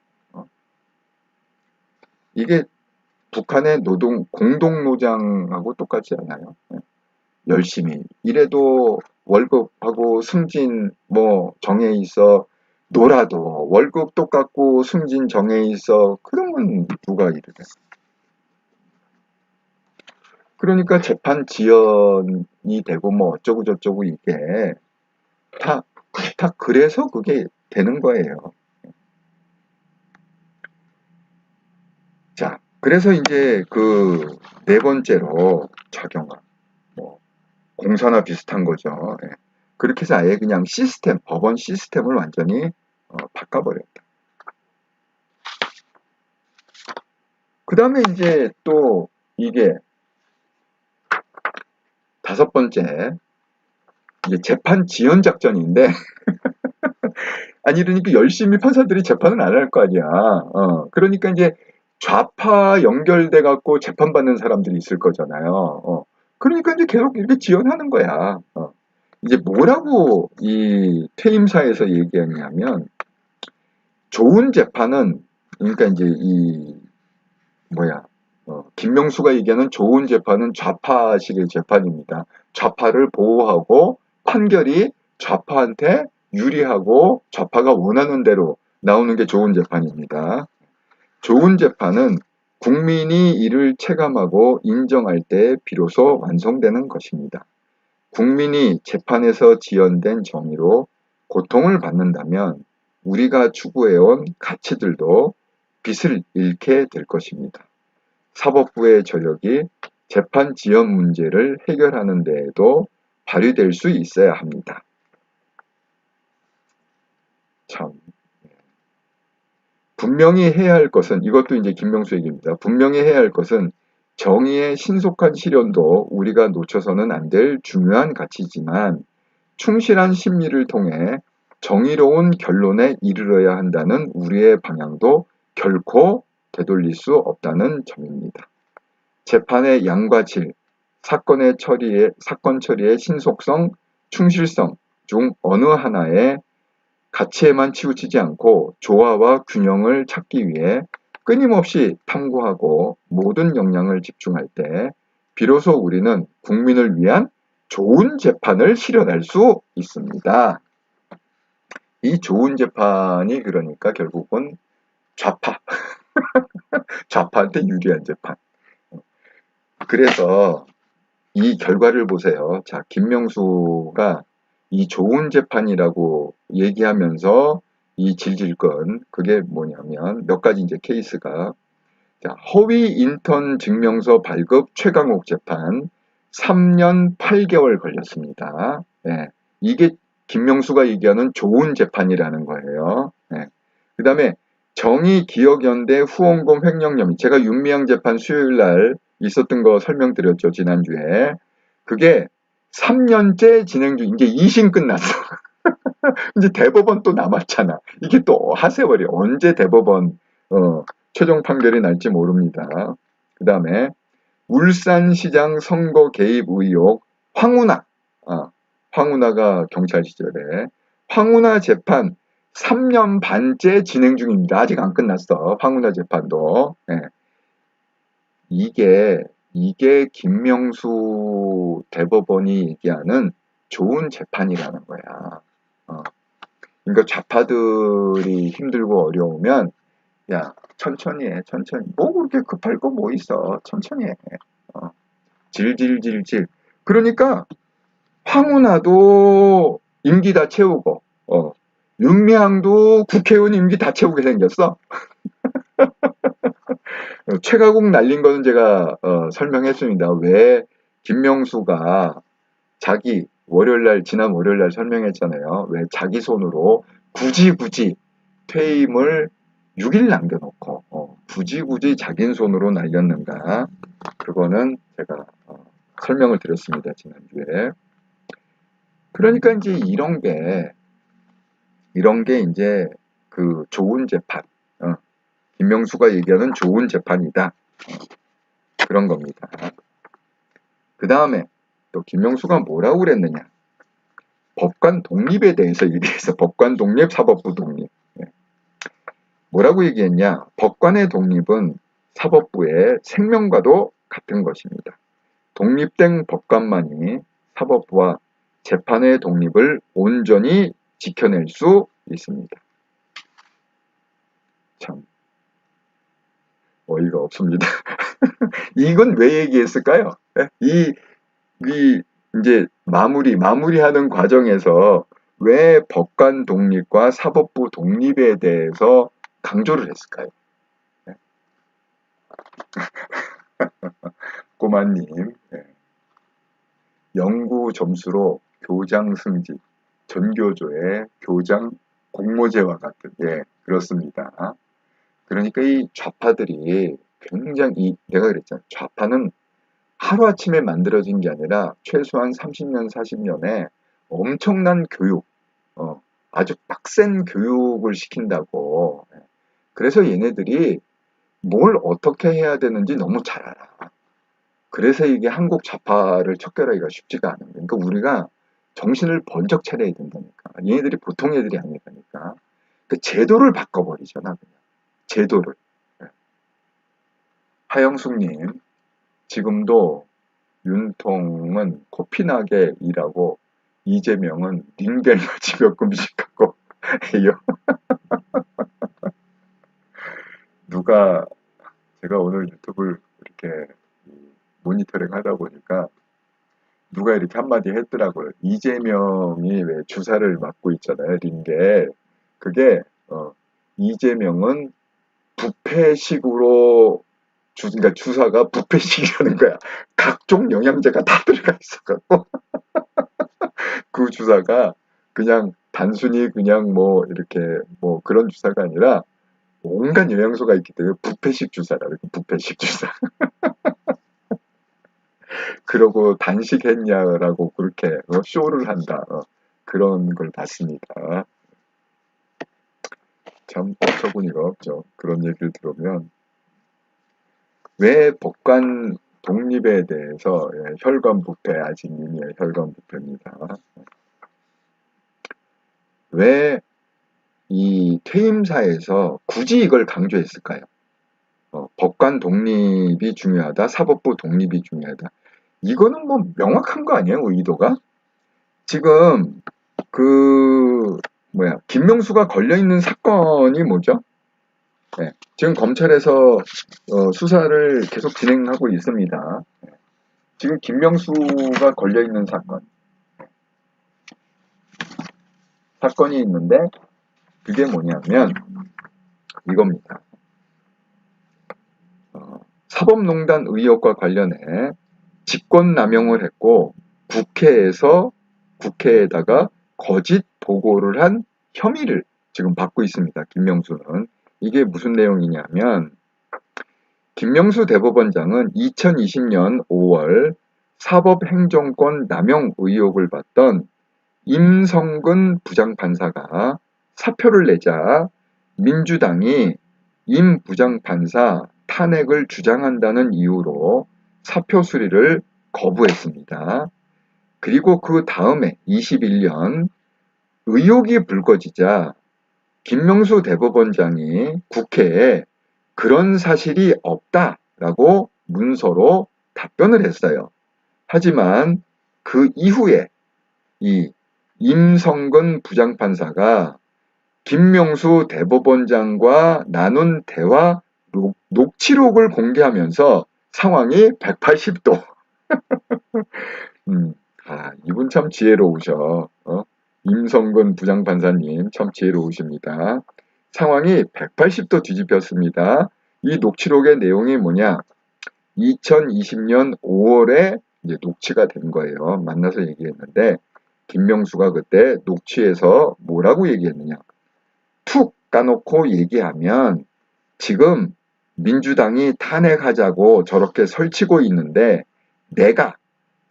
이게 북한의 공동노장하고 똑같지 않아요? 열심히 일해도 월급하고 승진 뭐 정해 있어. 놀아도 월급 똑같고 승진 정해 있어. 그러면 누가 일을 해? 그러니까 재판 지연이 되고 뭐 어쩌고 저쩌고 이게 다 그래서 그게 되는 거예요. 자, 그래서 이제 그 네 번째로 적용한 뭐 공사나 비슷한 거죠. 예. 그렇게 해서 아예 그냥 법원 시스템을 완전히 바꿔버렸다. 그 다음에 이제 또 이게 5번째, 이게 재판 지연 작전인데, 아니, 그러니까 열심히 판사들이 재판을 안 할 거 아니야. 그러니까 이제 좌파 연결돼 갖고 재판받는 사람들이 있을 거잖아요. 그러니까 이제 계속 이렇게 지연하는 거야. 이제 뭐라고 이 퇴임사에서 얘기하냐면, 좋은 재판은 그러니까 이제 김명수가 얘기하는 좋은 재판은 좌파식의 재판입니다. 좌파를 보호하고 판결이 좌파한테 유리하고 좌파가 원하는 대로 나오는 게 좋은 재판입니다. 좋은 재판은 국민이 이를 체감하고 인정할 때 비로소 완성되는 것입니다. 국민이 재판에서 지연된 정의로 고통을 받는다면 우리가 추구해온 가치들도 빛을 잃게 될 것입니다. 사법부의 전력이 재판 지연 문제를 해결하는 데에도 발휘될 수 있어야 합니다. 참. 분명히 해야 할 것은, 이것도 이제 김명수 얘기입니다. 분명히 해야 할 것은 정의의 신속한 실현도 우리가 놓쳐서는 안 될 중요한 가치지만 충실한 심리를 통해 정의로운 결론에 이르러야 한다는 우리의 방향도 결코 되돌릴 수 없다는 점입니다. 재판의 양과 질, 사건 처리의 신속성, 충실성 중 어느 하나의 가치에만 치우치지 않고 조화와 균형을 찾기 위해 끊임없이 탐구하고 모든 역량을 집중할 때 비로소 우리는 국민을 위한 좋은 재판을 실현할 수 있습니다. 이 좋은 재판이 그러니까 결국은 좌파한테 유리한 재판. 그래서 이 결과를 보세요. 자, 김명수가 이 좋은 재판이라고 얘기하면서 이 질질건 그게 뭐냐면 몇 가지 이제 케이스가, 자, 허위 인턴 증명서 발급 최강욱 재판 3년 8개월 걸렸습니다. 예, 이게 김명수가 얘기하는 좋은 재판이라는 거예요. 예. 그 다음에 정의기억연대 후원금 횡령 혐의, 제가 윤미향 재판 수요일 날 있었던 거 설명드렸죠, 지난주에. 그게 3년째 진행 중, 이제 2심 끝났어. 이제 대법원 또 남았잖아. 이게 또 하세월이 언제 대법원 최종 판결이 날지 모릅니다. 그 다음에 울산시장 선거 개입 의혹 황운하가 경찰 시절에 황운하 재판 3년 반째 진행 중입니다. 아직 안 끝났어. 황운하 재판도. 예. 이게 김명수 대법원이 얘기하는 좋은 재판이라는 거야. 그러니까 좌파들이 힘들고 어려우면 야, 천천히 해, 천천히. 뭐 그렇게 급할 거 뭐 있어. 천천히 해. 질질질질. 그러니까 황운하도 임기 다 채우고, 윤미향도 국회의원 임기 다 채우게 생겼어. 최가국 날린 거는 제가 설명했습니다. 왜 김명수가 지난 월요일날 설명했잖아요. 왜 자기 손으로 굳이 퇴임을 6일 남겨놓고 굳이 자기 손으로 날렸는가. 그거는 제가 설명을 드렸습니다. 지난주에. 그러니까 이제 이런 게 이제 그 좋은 재판, 김명수가 얘기하는 좋은 재판이다. 그런 겁니다. 그 다음에 또 김명수가 뭐라고 그랬느냐. 법관 독립에 대해서 얘기해서 법관 독립, 사법부 독립. 뭐라고 얘기했냐. 법관의 독립은 사법부의 생명과도 같은 것입니다. 독립된 법관만이 사법부와 재판의 독립을 온전히 지켜낼 수 있습니다. 참 어이가 없습니다. 이건 왜 얘기했을까요? 이제 마무리하는 과정에서 왜 법관 독립과 사법부 독립에 대해서 강조를 했을까요? 꼬마님, 연구 점수로 교장 승진, 전교조의 교장 공모제와 같은, 그렇습니다. 그러니까 이 좌파들이 굉장히, 내가 그랬잖아. 좌파는 하루아침에 만들어진 게 아니라 최소한 30년, 40년에 엄청난 교육, 아주 빡센 교육을 시킨다고. 그래서 얘네들이 뭘 어떻게 해야 되는지 너무 잘 알아. 그래서 이게 한국 좌파를 척결하기가 쉽지가 않은 거예요. 그러니까 우리가 정신을 번쩍 차려야 된다니까. 얘네들이 보통 애들이 아니라니까. 그 제도를 바꿔버리잖아, 그냥. 제도를. 하영숙님, 지금도 윤통은 코피나게 일하고 이재명은 링겔 맞으며 금식하고 해요. 누가 제가 오늘 유튜브를 이렇게 모니터링 하다 보니까 누가 이렇게 한마디 했더라고요. 이재명이 왜 주사를 맞고 있잖아요. 링겔. 그게 이재명은 부패식으로 그러니까 주사가 부패식이라는 거야. 각종 영양제가 다 들어가 있어갖고 그 주사가 그냥 단순히 그냥 뭐 이렇게 뭐 그런 주사가 아니라 온갖 영양소가 있기 때문에 부패식 주사라. 부패식 주사. 그러고 단식했냐라고 그렇게 쇼를 한다. 그런 걸 봤습니다. 참 어처구니가 없죠. 그런 얘기를 들으면 왜 법관 독립에 대해서 혈관부패 아직 님이에요. 혈관부패입니다. 왜 이 퇴임사에서 굳이 이걸 강조했을까요? 법관 독립이 중요하다. 사법부 독립이 중요하다. 이거는 뭐 명확한 거 아니에요? 의도가? 지금 김명수가 걸려있는 사건이 뭐죠? 네, 지금 검찰에서 수사를 계속 진행하고 있습니다. 지금 김명수가 걸려있는 사건이 있는데 그게 뭐냐면 이겁니다. 사법농단 의혹과 관련해 직권남용을 했고 국회에다가 거짓 보고를 한 혐의를 지금 받고 있습니다. 김명수는. 이게 무슨 내용이냐면 김명수 대법원장은 2020년 5월 사법행정권 남용 의혹을 받던 임성근 부장판사가 사표를 내자 민주당이 임 부장판사 탄핵을 주장한다는 이유로 사표 수리를 거부했습니다. 그리고 그 다음에 21년 의혹이 불거지자 김명수 대법원장이 국회에 그런 사실이 없다라고 문서로 답변을 했어요. 하지만 그 이후에 이 임성근 부장판사가 김명수 대법원장과 나눈 대화 녹취록을 공개하면서 상황이 180도. 이분 참 지혜로우셔. 임성근 부장판사님 참 지혜로우십니다. 상황이 180도 뒤집혔습니다. 이 녹취록의 내용이 뭐냐? 2020년 5월에 이제 녹취가 된 거예요. 만나서 얘기했는데 김명수가 그때 녹취에서 뭐라고 얘기했느냐? 툭 까놓고 얘기하면 지금 민주당이 탄핵하자고 저렇게 설치고 있는데 내가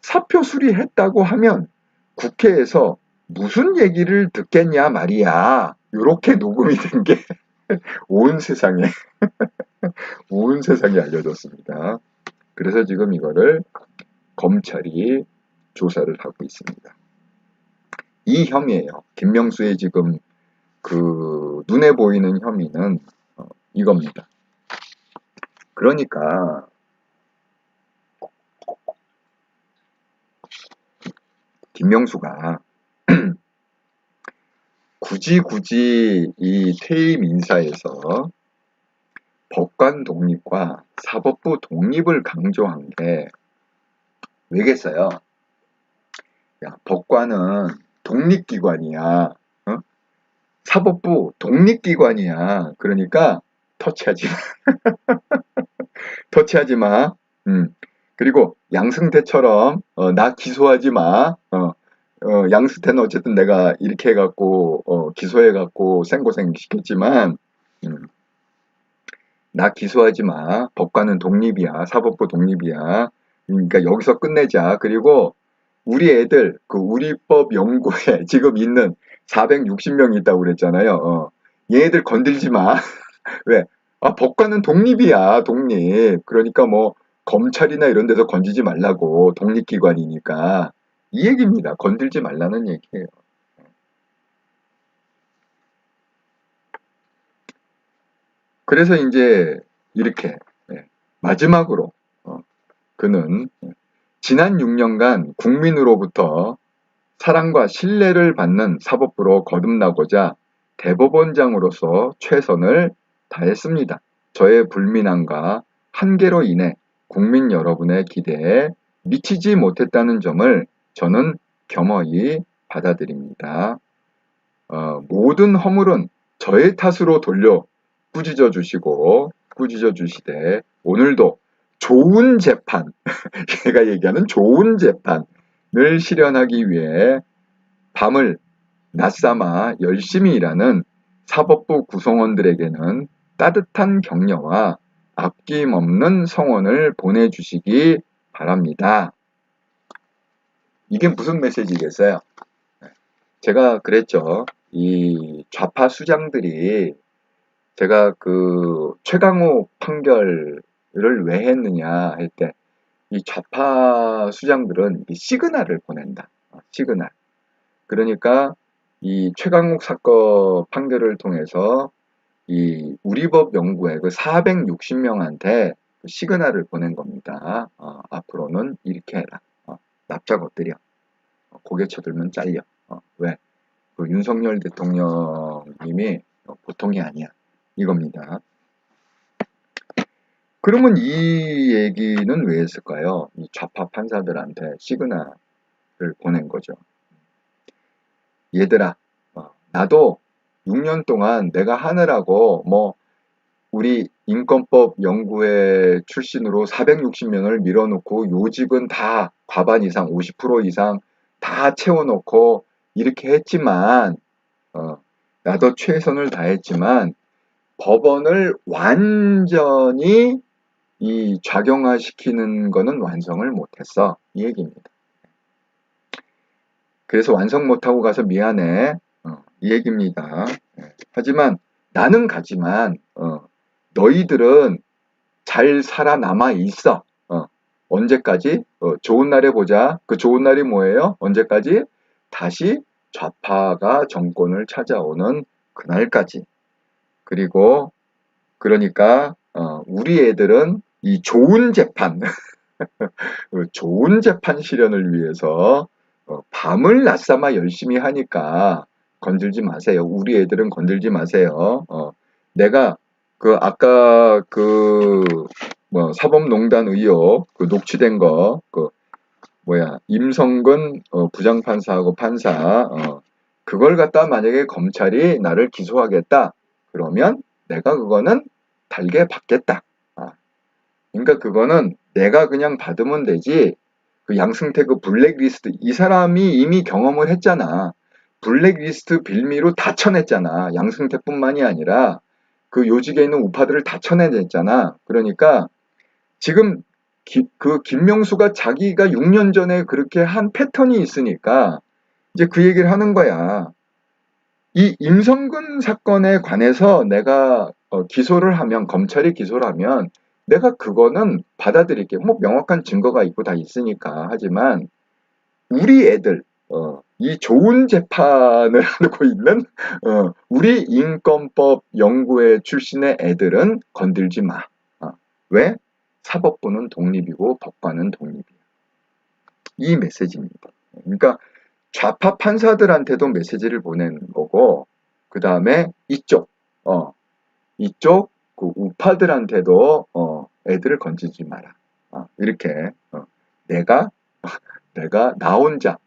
사표 수리했다고 하면 국회에서 무슨 얘기를 듣겠냐 말이야. 이렇게 녹음이 된 게 온 세상에 온 세상에 알려졌습니다. 그래서 지금 이거를 검찰이 조사를 하고 있습니다. 이 혐의예요. 김명수의 지금 그 눈에 보이는 혐의는 이겁니다. 그러니까 김명수가 굳이 이 퇴임 인사에서 법관 독립과 사법부 독립을 강조한 게 왜겠어요? 야, 법관은 독립기관이야. 사법부 독립기관이야. 그러니까 터치하지 마. 터치하지 마. 그리고 양승태처럼 나 기소하지 마. 양승태는 어쨌든 내가 이렇게 해갖고 기소해갖고 생고생 시켰지만 나 기소하지 마. 법관은 독립이야. 사법부 독립이야. 그러니까 여기서 끝내자. 그리고 우리 애들 그 우리법 연구에 지금 있는 460명이 있다고 그랬잖아요. 얘네들 건들지 마. 왜? 법관은 독립이야. 독립. 그러니까 뭐 검찰이나 이런 데서 건지지 말라고. 독립기관이니까. 이 얘기입니다. 건들지 말라는 얘기예요. 그래서 이제 이렇게 마지막으로 그는 지난 6년간 국민으로부터 사랑과 신뢰를 받는 사법부로 거듭나고자 대법원장으로서 최선을 다했습니다. 저의 불민함과 한계로 인해 국민 여러분의 기대에 미치지 못했다는 점을 저는 겸허히 받아들입니다. 모든 허물은 저의 탓으로 돌려 꾸짖어 주시되 오늘도 좋은 재판, 제가 얘기하는 좋은 재판을 실현하기 위해 밤을 낮삼아 열심히 일하는 사법부 구성원들에게는 따뜻한 격려와 아낌없는 성원을 보내주시기 바랍니다. 이게 무슨 메시지겠어요? 제가 그랬죠. 이 좌파 수장들이 제가 그 최강욱 판결을 왜 했느냐 할 때 이 좌파 수장들은 이 시그널을 보낸다. 시그널. 그러니까 이 최강욱 사건 판결을 통해서 이 우리법 연구회 그 460명한테 시그널을 보낸 겁니다. 앞으로는 이렇게 해라. 납작 엎드려. 고개 쳐들면 잘려. 왜? 그 윤석열 대통령님이 보통이 아니야. 이겁니다. 그러면 이 얘기는 왜 했을까요? 이 좌파 판사들한테 시그널을 보낸 거죠. 얘들아, 나도 6년 동안 내가 하느라고 뭐 우리 인권법 연구회 출신으로 460명을 밀어놓고 요직은 다 과반 이상, 50% 이상 다 채워놓고 이렇게 했지만 나도 최선을 다했지만 법원을 완전히 이 작용화시키는 거는 완성을 못했어. 이 얘기입니다. 그래서 완성 못하고 가서 미안해. 이 얘기입니다. 하지만 나는 가지만 너희들은 잘 살아남아 있어. 언제까지? 좋은 날에 보자. 그 좋은 날이 뭐예요? 언제까지? 다시 좌파가 정권을 찾아오는 그날까지. 그리고 그러니까 우리 애들은 이 좋은 재판 좋은 재판 실현을 위해서 밤을 낮삼아 열심히 하니까 건들지 마세요. 우리 애들은 건들지 마세요. 내가 그 아까 그 뭐 사법농단 의혹 그 녹취된 거 그 뭐야 임성근 부장판사하고 판사 그걸 갖다 만약에 검찰이 나를 기소하겠다 그러면 내가 그거는 달게 받겠다. 그러니까 그거는 내가 그냥 받으면 되지. 그 양승태 그 블랙리스트 이 사람이 이미 경험을 했잖아. 블랙리스트 빌미로 다 쳐냈잖아. 양승태뿐만이 아니라 그 요직에 있는 우파들을 다 쳐내냈잖아. 그러니까 지금 그 김명수가 자기가 6년 전에 그렇게 한 패턴이 있으니까 이제 그 얘기를 하는 거야. 이 임성근 사건에 관해서 내가 기소를 하면 검찰이 기소를 하면 내가 그거는 받아들일게. 뭐 명확한 증거가 있고 다 있으니까. 하지만 우리 애들 이 좋은 재판을 하고 있는 우리 인권법 연구회 출신의 애들은 건들지 마. 왜? 사법부는 독립이고 법관은 독립이야. 이 메시지입니다. 그러니까 좌파 판사들한테도 메시지를 보낸 거고 그 다음에 이쪽 그 우파들한테도 애들을 건지지 마라. 이렇게 내가 나 혼자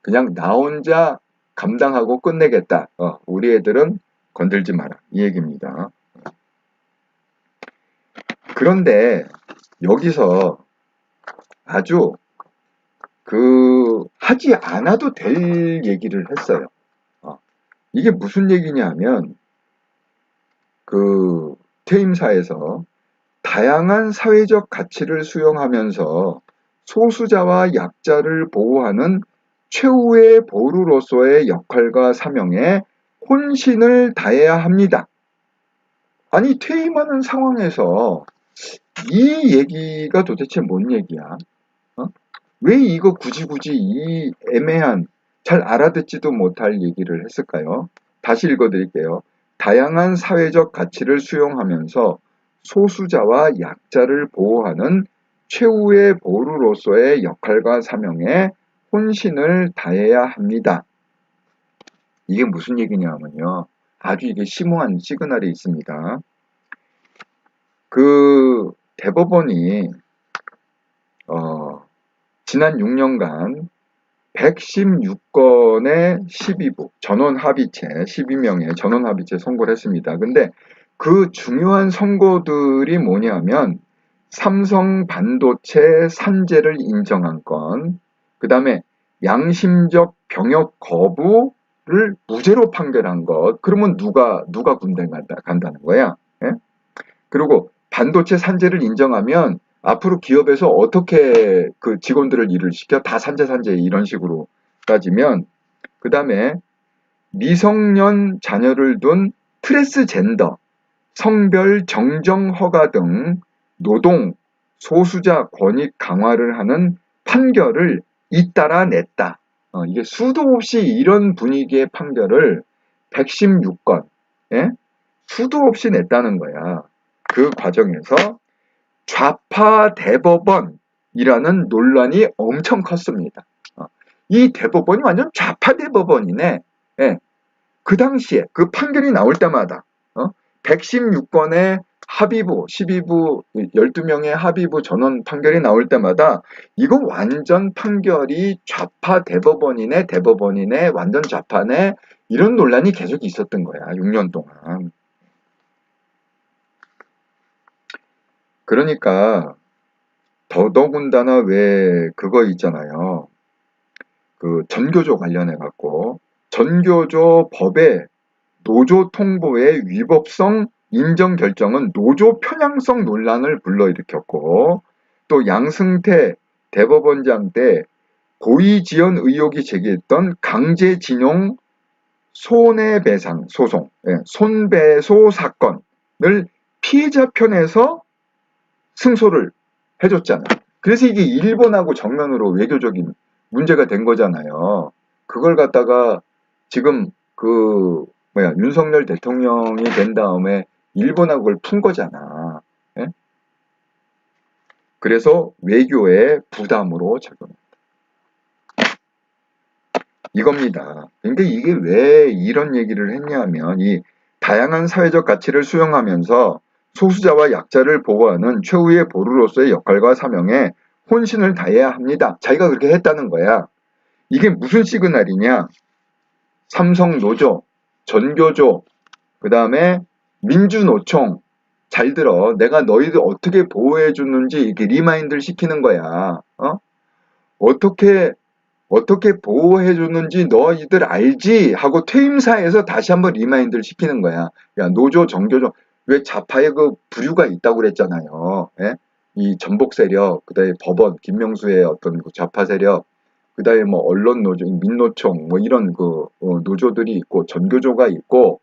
그냥 나 혼자 감당하고 끝내겠다. 우리 애들은 건들지 마라. 이 얘기입니다. 그런데 여기서 아주 하지 않아도 될 얘기를 했어요. 이게 무슨 얘기냐면 그 퇴임사에서 다양한 사회적 가치를 수용하면서 소수자와 약자를 보호하는 최후의 보루로서의 역할과 사명에 혼신을 다해야 합니다. 아니 퇴임하는 상황에서 이 얘기가 도대체 뭔 얘기야? 왜 이거 굳이 이 애매한 잘 알아듣지도 못할 얘기를 했을까요? 다시 읽어드릴게요. 다양한 사회적 가치를 수용하면서 소수자와 약자를 보호하는 최후의 보루로서의 역할과 사명에 혼신을 다해야 합니다. 이게 무슨 얘기냐면요. 아주 이게 심오한 시그널이 있습니다. 그 대법원이 지난 6년간 116건의 12부 전원합의체 12명의 전원합의체 선고를 했습니다. 근데 그 중요한 선고들이 뭐냐면 삼성 반도체 산재를 인정한 건, 그 다음에 양심적 병역 거부를 무죄로 판결한 것. 그러면 누가 군대 간다는 거야? 예? 그리고 반도체 산재를 인정하면 앞으로 기업에서 어떻게 그 직원들을 일을 시켜? 다 산재 이런 식으로 따지면, 그 다음에 미성년 자녀를 둔 트랜스젠더, 성별 정정 허가 등 노동 소수자 권익 강화를 하는 판결을 잇따라 냈다. 이게 수도 없이 이런 분위기의 판결을 116건, 예? 수도 없이 냈다는 거야. 그 과정에서 좌파 대법원이라는 논란이 엄청 컸습니다. 이 대법원이 완전 좌파 대법원이네. 예. 그 당시에 그 판결이 나올 때마다 116건의 합의부, 12부, 12명의 합의부 전원 판결이 나올 때마다 이거 완전 판결이 좌파 대법원이네, 완전 좌파네, 이런 논란이 계속 있었던 거야. 6년 동안. 그러니까 더더군다나 왜 그거 있잖아요. 그 전교조 관련해 갖고 전교조 법의 노조 통보의 위법성 인정 결정은 노조 편향성 논란을 불러일으켰고, 또 양승태 대법원장 때 고의지연 의혹이 제기했던 강제징용 손해배상 소송, 손배소 사건을 피해자 편에서 승소를 해줬잖아. 그래서 이게 일본하고 정면으로 외교적인 문제가 된 거잖아요. 그걸 갖다가 지금 윤석열 대통령이 된 다음에 일본하고 그걸 푼 거잖아. 예? 그래서 외교의 부담으로 작용한다. 이겁니다. 그러니까 이게 왜 이런 얘기를 했냐면, 이 다양한 사회적 가치를 수용하면서 소수자와 약자를 보호하는 최후의 보루로서의 역할과 사명에 혼신을 다해야 합니다. 자기가 그렇게 했다는 거야. 이게 무슨 시그널이냐? 삼성 노조, 전교조, 그 다음에 민주노총, 잘 들어. 내가 너희들 어떻게 보호해 줬는지 이렇게 리마인드를 시키는 거야. 어떻게 보호해 줬는지 너희들 알지? 하고 퇴임사에서 다시 한번 리마인드를 시키는 거야. 야, 노조, 정교조, 왜 좌파의 그 부류가 있다고 그랬잖아요. 예? 이 전복 세력, 그 다음에 법원, 김명수의 어떤 그 좌파 세력, 그 다음에 뭐 언론 노조, 민노총, 뭐 이런 노조들이 있고, 전교조가 있고,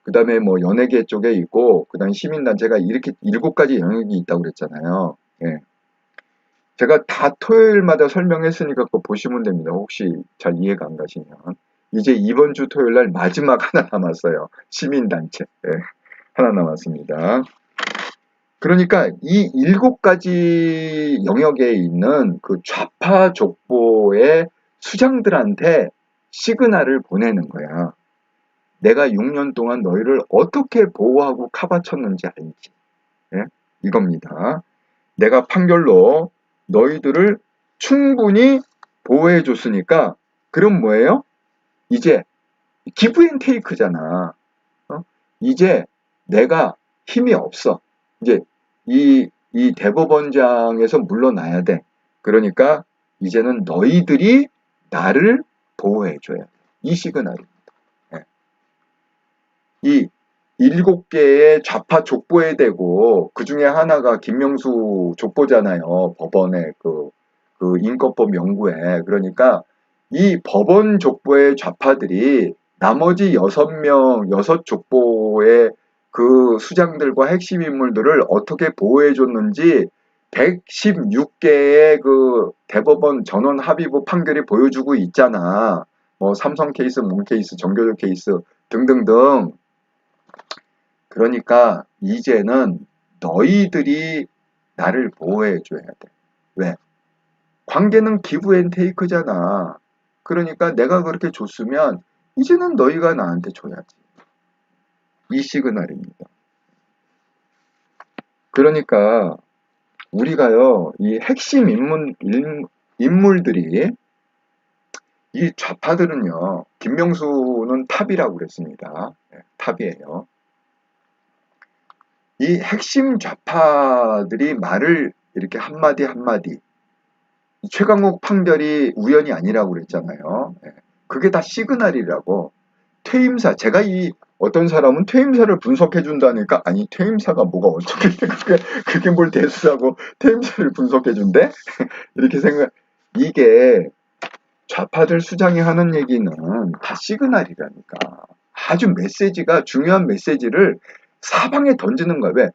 그 다음에 뭐 연예계 쪽에 있고, 그 다음에 시민단체가 이렇게 7가지 영역이 있다고 그랬잖아요. 예. 제가 다 토요일마다 설명했으니까 그거 보시면 됩니다. 혹시 잘 이해가 안 가시면. 이제 이번 주 토요일 날 마지막 하나 남았어요. 시민단체. 예. 하나 남았습니다. 그러니까 이 7가지 영역에 있는 그 좌파 족보의 수장들한테 시그널을 보내는 거야. 내가 6년 동안 너희를 어떻게 보호하고 카바쳤는지 알지? 예? 이겁니다. 내가 판결로 너희들을 충분히 보호해 줬으니까, 그럼 뭐예요? 이제 기브앤테이크잖아. 이제 내가 힘이 없어. 이제 이 대법원장에서 물러나야 돼. 그러니까 이제는 너희들이 나를 보호해 줘야 돼. 이 시그널입니다. 예. 이 7개의 좌파 족보에 대고 그 중에 하나가 김명수 족보잖아요. 법원의 그 인권법 연구에. 그러니까 이 법원 족보의 좌파들이 나머지 6 족보의 그 수장들과 핵심 인물들을 어떻게 보호해 줬는지 116개의 그 대법원 전원 합의부 판결이 보여주고 있잖아. 뭐 삼성 케이스, 문 케이스, 정교조 케이스 등등등. 그러니까 이제는 너희들이 나를 보호해 줘야 돼. 왜? 관계는 기브 앤 테이크잖아. 그러니까 내가 그렇게 줬으면 이제는 너희가 나한테 줘야지. 이 시그널입니다. 그러니까 우리가요, 이 핵심 인물들이, 이 좌파들은요, 김명수는 탑이라고 그랬습니다. 네, 탑이에요. 이 핵심 좌파들이 말을 이렇게 한마디 한마디, 최강욱 판결이 우연이 아니라고 그랬잖아요. 네, 그게 다 시그널이라고. 퇴임사, 제가 어떤 사람은 퇴임사를 분석해 준다니까, 아니 퇴임사가 뭐가 어떻게 그게 뭘 대수하고 퇴임사를 분석해 준대? 이렇게 이게 좌파들 수장이 하는 얘기는 다 시그널이라니까. 아주 메시지가, 중요한 메시지를 사방에 던지는 거야. 왜?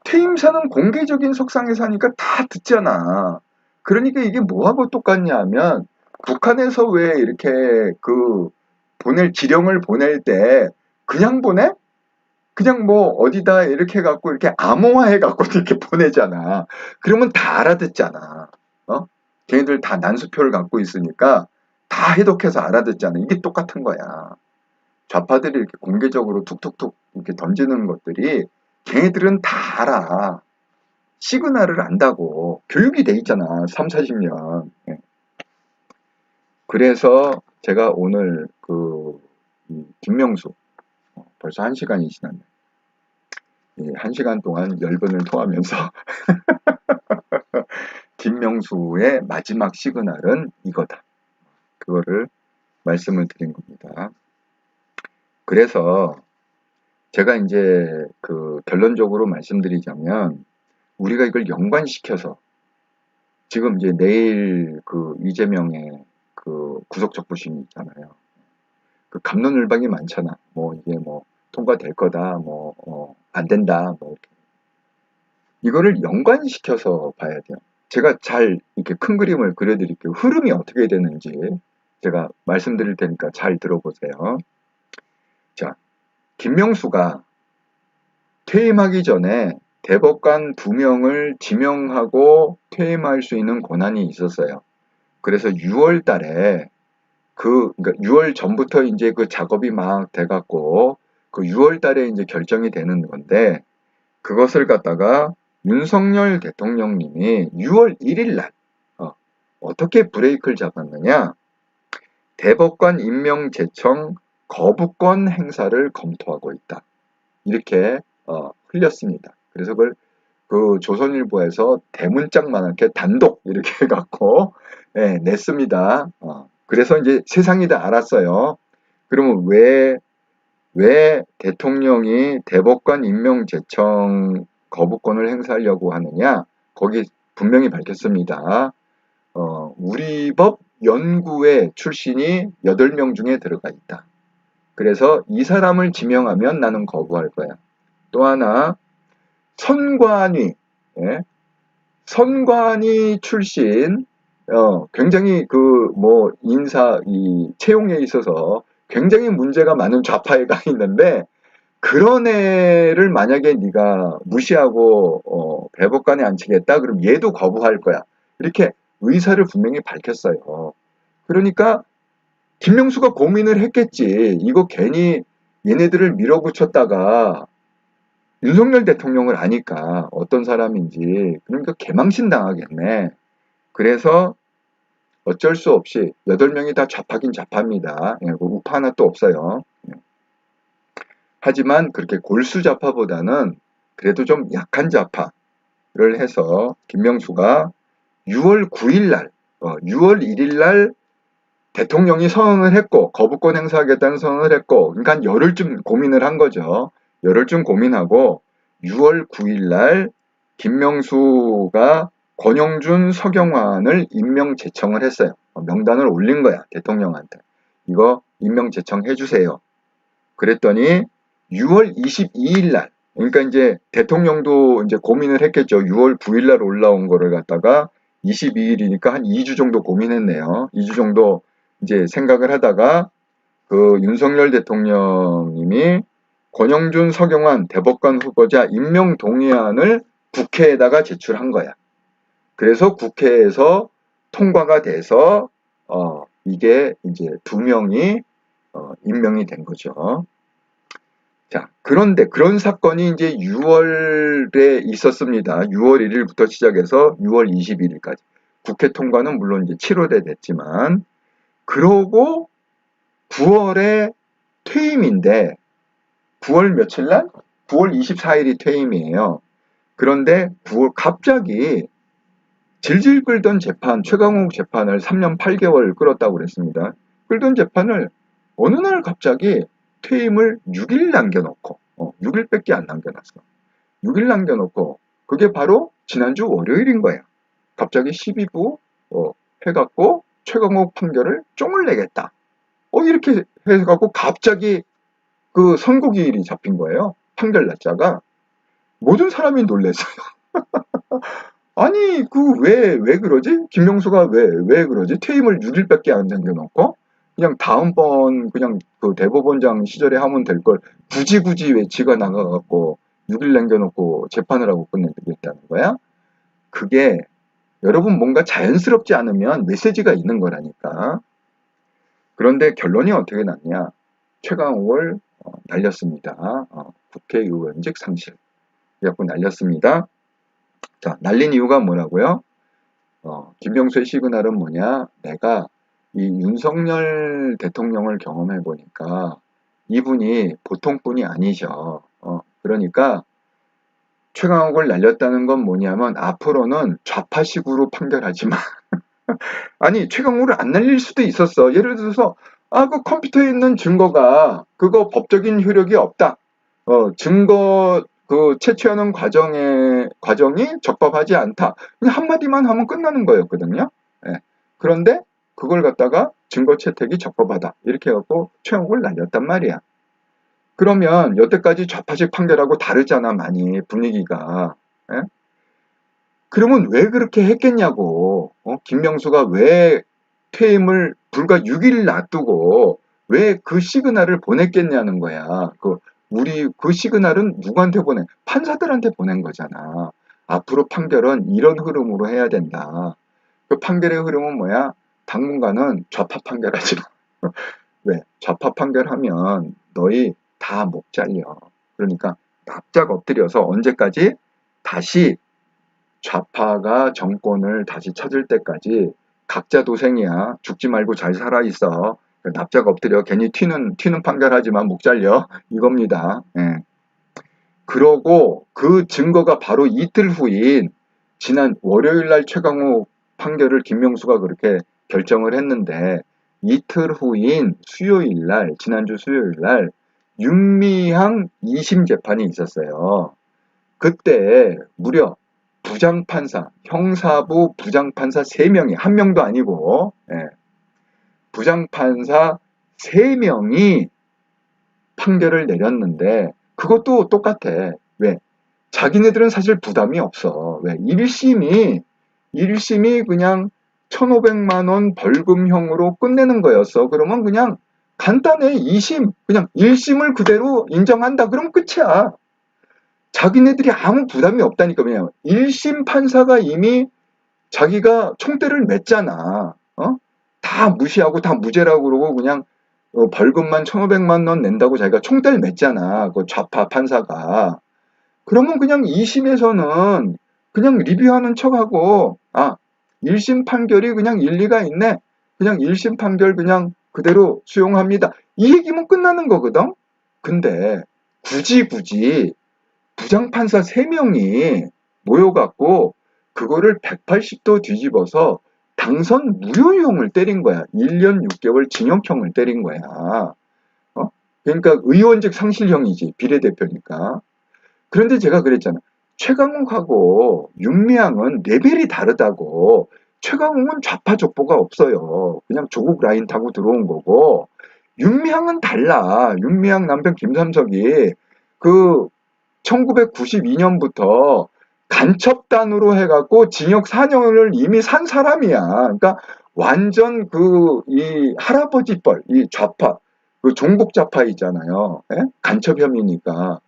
퇴임사는 공개적인 석상에서 하니까 다 듣잖아. 그러니까 이게 뭐하고 똑같냐 하면, 북한에서 왜 이렇게 지령을 보낼 때 그냥 보내? 그냥 뭐 어디다 이렇게 해갖고 이렇게 암호화해갖고 이렇게 보내잖아. 그러면 다 알아듣잖아. 어? 걔네들 다 난수표를 갖고 있으니까 다 해독해서 알아듣잖아. 이게 똑같은 거야. 좌파들이 이렇게 공개적으로 툭툭툭 이렇게 던지는 것들이 걔네들은 다 알아. 시그널을 안다고. 교육이 돼 있잖아. 3, 40년. 그래서 제가 오늘 김명수, 벌써 1시간이 지났네. 1시간 동안 열번을 통하면서 김명수의 마지막 시그널은 이거다. 그거를 말씀을 드린 겁니다. 그래서 제가 이제 결론적으로 말씀드리자면, 우리가 이걸 연관시켜서 지금 이제 내일 이재명의 구속적부심이 있잖아요. 갑론을박이 많잖아. 뭐 이게 뭐 통과될 거다, 뭐 안 된다, 뭐 이거를 연관시켜서 봐야 돼요. 제가 잘 이렇게 큰 그림을 그려드릴게요. 흐름이 어떻게 되는지 제가 말씀드릴 테니까 잘 들어보세요. 자, 김명수가 퇴임하기 전에 대법관 2명을 지명하고 퇴임할 수 있는 권한이 있었어요. 그래서 6월 달에 그러니까 6월 전부터 이제 그 작업이 막 돼갖고 6월 달에 이제 결정이 되는 건데, 그것을 갖다가 윤석열 대통령님이 6월 1일 날 어떻게 브레이크를 잡았느냐? 대법관 임명 제청 거부권 행사를 검토하고 있다. 이렇게 흘렸습니다. 그래서 그걸 조선일보에서 대문짝만하게 단독 이렇게 해갖고 냈습니다. 그래서 이제 세상이 다 알았어요. 그러면 왜 대통령이 대법관 임명 제청 거부권을 행사하려고 하느냐? 거기 분명히 밝혔습니다. 우리법 연구회 출신이 8명 중에 들어가 있다. 그래서 이 사람을 지명하면 나는 거부할 거야. 또 하나, 선관위, 선관위 출신, 굉장히 채용에 있어서 굉장히 문제가 많은 좌파에 가 있는데, 그런 애를 만약에 네가 무시하고 대법관에 앉히겠다, 그럼 얘도 거부할 거야. 이렇게 의사를 분명히 밝혔어요. 그러니까 김명수가 고민을 했겠지. 이거 괜히 얘네들을 밀어붙였다가 윤석열 대통령을 아니까 어떤 사람인지, 그러니까 개망신 당하겠네. 그래서 어쩔 수 없이 8명이 다 좌파긴 좌파입니다. 우파 하나 또 없어요. 하지만 그렇게 골수 좌파보다는 그래도 좀 약한 좌파를 해서 김명수가 6월 9일 날, 6월 1일 날 대통령이 선언을 했고, 거부권 행사하겠다는 선언을 했고, 그러니까 한 열흘쯤 고민을 한 거죠. 열흘쯤 고민하고 6월 9일 날 김명수가 권영준, 서경환을 임명 제청을 했어요. 명단을 올린 거야, 대통령한테. 이거 임명 제청해 주세요. 그랬더니 6월 22일 날, 그러니까 이제 대통령도 이제 고민을 했겠죠. 6월 9일 날 올라온 거를 갖다가 22일이니까 한 2주 정도 고민했네요. 2주 정도 이제 생각을 하다가 윤석열 대통령님이 권영준, 서경환 대법관 후보자 임명 동의안을 국회에다가 제출한 거야. 그래서 국회에서 통과가 돼서 이게 이제 2명이 임명이 된 거죠. 자, 그런데 그런 사건이 이제 6월에 있었습니다. 6월 1일부터 시작해서 6월 21일까지. 국회 통과는 물론 이제 7월에 됐지만, 그러고 9월에 퇴임인데, 9월 며칠 날? 9월 24일이 퇴임이에요. 그런데 9월 갑자기 질질 끌던 재판, 최강욱 재판을 3년 8개월 끌었다고 그랬습니다. 끌던 재판을 어느 날 갑자기 퇴임을 6일 남겨놓고, 6일밖에 안 남겨놨어. 6일 남겨놓고, 그게 바로 지난주 월요일인 거예요. 갑자기 12부 해갖고 최강욱 판결을 쫑을 내겠다. 이렇게 해갖고 갑자기 그 선고기일이 잡힌 거예요. 판결 날짜가. 모든 사람이 놀랐어요. 아니, 왜 그러지? 김명수가 왜 그러지? 퇴임을 6일밖에 안 남겨놓고, 그냥 다음번, 그냥 그 대법원장 시절에 하면 될 걸, 굳이 왜 지가 나가갖고 6일 남겨놓고 재판을 하고 끝내겠다는 거야? 그게, 여러분 뭔가 자연스럽지 않으면 메시지가 있는 거라니까. 그런데 결론이 어떻게 났냐? 최강욱을 날렸습니다. 국회의원직 상실. 그래갖고 날렸습니다. 자, 날린 이유가 뭐라고요? 김명수의 시그널은 뭐냐? 내가 이 윤석열 대통령을 경험해 보니까 이분이 보통 분이 아니셔. 그러니까 최강욱을 날렸다는 건 뭐냐면 앞으로는 좌파식으로 판결하지 마. 아니, 최강욱을 안 날릴 수도 있었어. 예를 들어서 그 컴퓨터에 있는 증거가 그거 법적인 효력이 없다. 증거 채취하는 과정이 적법하지 않다. 그냥 한마디만 하면 끝나는 거였거든요. 예. 그런데 그걸 갖다가 증거 채택이 적법하다. 이렇게 해갖고 최강욱을 날렸단 말이야. 그러면 여태까지 좌파식 판결하고 다르잖아, 많이 분위기가. 예? 그러면 왜 그렇게 했겠냐고. 김명수가 왜 퇴임을 불과 6일 놔두고 왜 그 시그널을 보냈겠냐는 거야. 그 시그널은 누구한테 보내? 판사들한테 보낸 거잖아. 앞으로 판결은 이런 흐름으로 해야 된다. 그 판결의 흐름은 뭐야? 당분간은 좌파 판결하지 마. 왜? 좌파 판결하면 너희 다 목 잘려. 그러니까 납작 엎드려서 언제까지? 다시 좌파가 정권을 다시 찾을 때까지 각자 도생이야. 죽지 말고 잘 살아 있어. 납작 엎드려. 괜히 튀는 판결하지만 목 잘려. 이겁니다. 예. 그러고 그 증거가 바로 이틀 후인 지난 월요일 날 최강욱 판결을 김명수가 그렇게 결정을 했는데 이틀 후인 수요일 날, 지난주 수요일 날 윤미향 2심 재판이 있었어요. 그때 무려 부장판사, 형사부 부장판사 3명이, 한 명도 아니고, 부장판사 3명이 판결을 내렸는데, 그것도 똑같아. 왜? 자기네들은 사실 부담이 없어. 왜? 1심이 그냥 1,500만 원 벌금형으로 끝내는 거였어. 그러면 그냥 간단해. 2심, 그냥 1심을 그대로 인정한다. 그럼 끝이야. 자기네들이 아무 부담이 없다니까. 왜냐면 1심 판사가 이미 자기가 총대를 맸잖아. 다 무시하고 다 무죄라고 그러고 그냥 벌금만 1,500만 원 낸다고 자기가 총대를 맸잖아. 그 좌파 판사가. 그러면 그냥 2심에서는 그냥 리뷰하는 척하고 1심 판결이 그냥 일리가 있네. 그냥 1심 판결 그냥 그대로 수용합니다. 이 얘기면 끝나는 거거든. 근데 굳이 부장판사 3명이 모여갖고 그거를 180도 뒤집어서 당선 무효형을 때린 거야. 1년 6개월 징역형을 때린 거야. 그러니까 의원직 상실형이지. 비례대표니까. 그런데 제가 그랬잖아. 최강욱하고 윤미향은 레벨이 다르다고. 최강욱은 좌파 족보가 없어요. 그냥 조국 라인 타고 들어온 거고. 윤미향은 달라. 윤미향 남편 김삼석이 1992년부터 간첩단으로 해갖고 징역 4년을 이미 산 사람이야. 그러니까 완전 이 할아버지 뻘, 이 좌파. 그 종북좌파 있잖아요. 예? 간첩 혐의니까.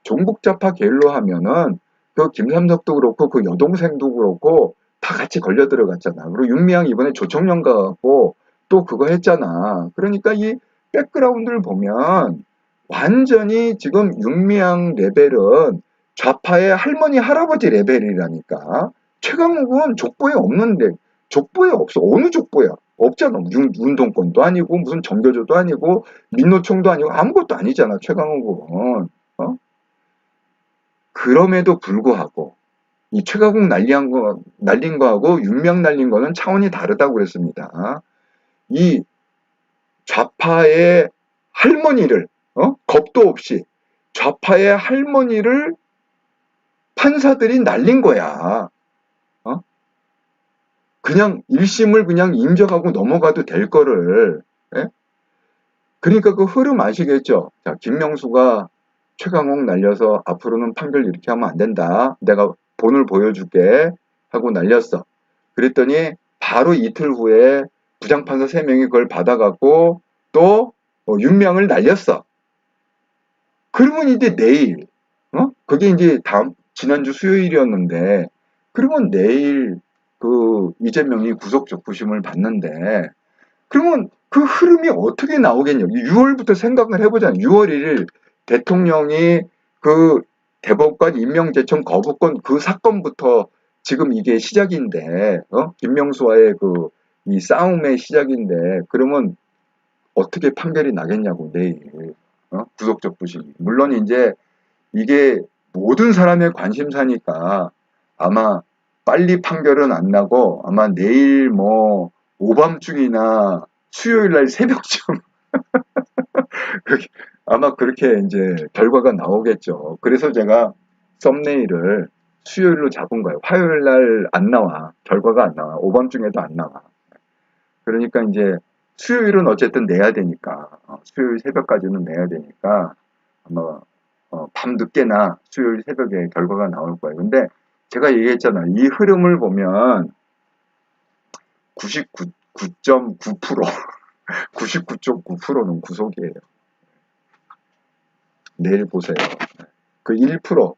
종북좌파 겔로 하면은 그 김삼석도 그렇고 그 여동생도 그렇고 다 같이 걸려 들어갔잖아. 그리고 윤미향 이번에 조청년 가고 또 그거 했잖아. 그러니까 이 백그라운드를 보면 완전히 지금 윤미향 레벨은 좌파의 할머니 할아버지 레벨이라니까. 최강욱은 족보에 없는데 족보에 없어. 어느 족보야? 없잖아. 운동권도 아니고 무슨 정교조도 아니고 민노총도 아니고 아무것도 아니잖아. 최강욱은. 어? 그럼에도 불구하고 이 최강욱 날린 거하고 윤명 날린 거는 차원이 다르다고 그랬습니다. 이 좌파의 할머니를 겁도 없이 좌파의 할머니를 판사들이 날린 거야. 어? 그냥 1심을 그냥 인정하고 넘어가도 될 거를. 예? 그러니까 그 흐름 아시겠죠? 자, 김명수가 최강욱 날려서 앞으로는 판결 이렇게 하면 안 된다. 내가 본을 보여줄게 하고 날렸어. 그랬더니 바로 이틀 후에 부장판사 3명이 그걸 받아갖고 또 윤명을 날렸어. 그러면 이제 내일, 그게 이제 지난주 수요일이었는데, 그러면 내일 그 이재명이 구속적부심을 받는데, 그러면 그 흐름이 어떻게 나오겠냐. 6월부터 생각을 해보자. 6월 1일 대통령이 그 대법관 임명제청 거부권 그 사건부터 지금 이게 시작인데, 김명수와의 그 이 싸움의 시작인데, 그러면 어떻게 판결이 나겠냐고, 내일. 구속적부심. 물론 이제 이게 모든 사람의 관심사니까 아마 빨리 판결은 안 나고 아마 내일 뭐 오밤중이나 수요일 날 새벽쯤 아마 그렇게 이제 결과가 나오겠죠. 그래서 제가 썸네일을 수요일로 잡은 거예요. 화요일 날 안 나와. 결과가 안 나와. 오밤중에도 안 나와. 그러니까 이제 수요일은 어쨌든 내야 되니까 수요일 새벽까지는 내야 되니까 아마 밤 늦게나 수요일 새벽에 결과가 나올 거예요. 근데 제가 얘기했잖아요. 이 흐름을 보면 99.9% 99.9%는 구속이에요. 내일 보세요. 그 1%,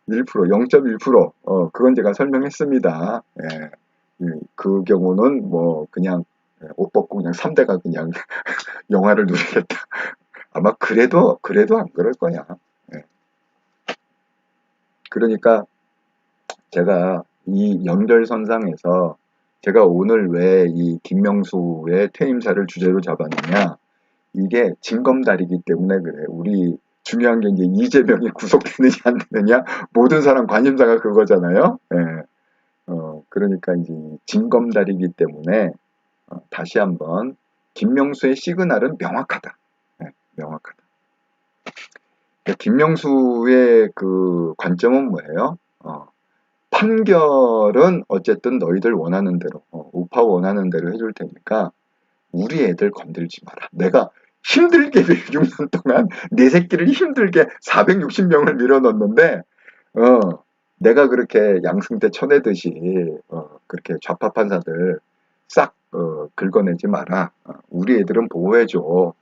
0.1%, 그건 제가 설명했습니다. 예, 그 경우는 뭐 그냥 옷 벗고 그냥 3대가 그냥 영화를 누리겠다. 아마 그래도 안 그럴 거야. 예. 그러니까 제가 이 연결선상에서 제가 오늘 왜 이 김명수의 퇴임사를 주제로 잡았느냐. 이게 징검다리기 때문에 그래. 우리 중요한 게 이제 이재명이 구속되느냐 안 되느냐 모든 사람 관심사가 그거잖아요. 예. 그러니까 이제 징검다리기 때문에 다시 한번 김명수의 시그널은 명확하다. 예, 명확하다. 그러니까 김명수의 그 관점은 뭐예요? 판결은 어쨌든 너희들 원하는 대로, 우파 원하는 대로 해줄 테니까 우리 애들 건들지 마라. 내가 힘들게 6년 동안 내 새끼를 힘들게 460명을 밀어넣었는데 내가 그렇게 양승태 쳐내듯이 그렇게 좌파 판사들 싹 긁어내지 마라. 우리 애들은 보호해줘.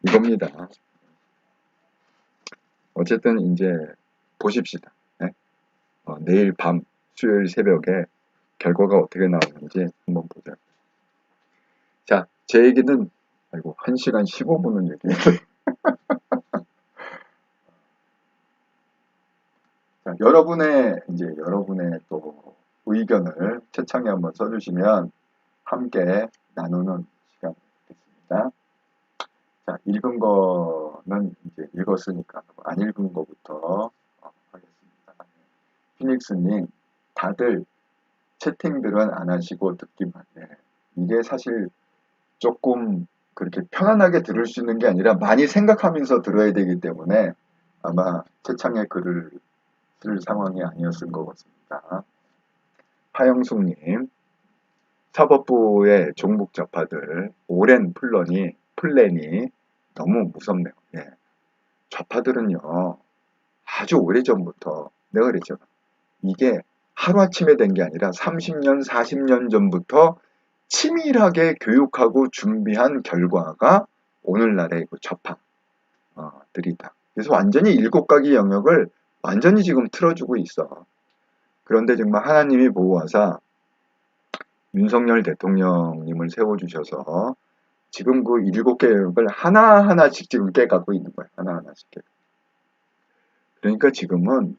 이겁니다. 어쨌든 이제 보십시다. 네? 내일 밤 수요일 새벽에 결과가 어떻게 나오는지 한번 보세요. 자, 제 얘기는 아이고 1시간 15분은 얘기했어요. 자, 여러분의 또 의견을 채창에 한번 써주시면 함께 나누는 시간 되겠습니다. 자, 읽은 거는 이제 읽었으니까 안 읽은 거부터 하겠습니다. 피닉스님, 다들 채팅들은 안 하시고 듣기만 해. 이게 사실 조금 그렇게 편안하게 들을 수 있는 게 아니라 많이 생각하면서 들어야 되기 때문에 아마 채창에 글을 쓸 상황이 아니었을 것 같습니다. 하영숙님, 사법부의 종북 좌파들 오랜 플랜이 너무 무섭네요. 예. 좌파들은요, 아주 오래전부터 내가 그랬잖아. 이게 하루아침에 된 게 아니라 30년, 40년 전부터 치밀하게 교육하고 준비한 결과가 오늘날의 그 좌파들이다. 그래서 완전히 일곱 가지 영역을 완전히 지금 틀어주고 있어. 그런데 정말 하나님이 보호하사 윤석열 대통령님을 세워주셔서 지금 그 일곱 개 영역을 하나하나씩 지금 깨닫고 있는 거야. 하나하나씩 깨. 그러니까 지금은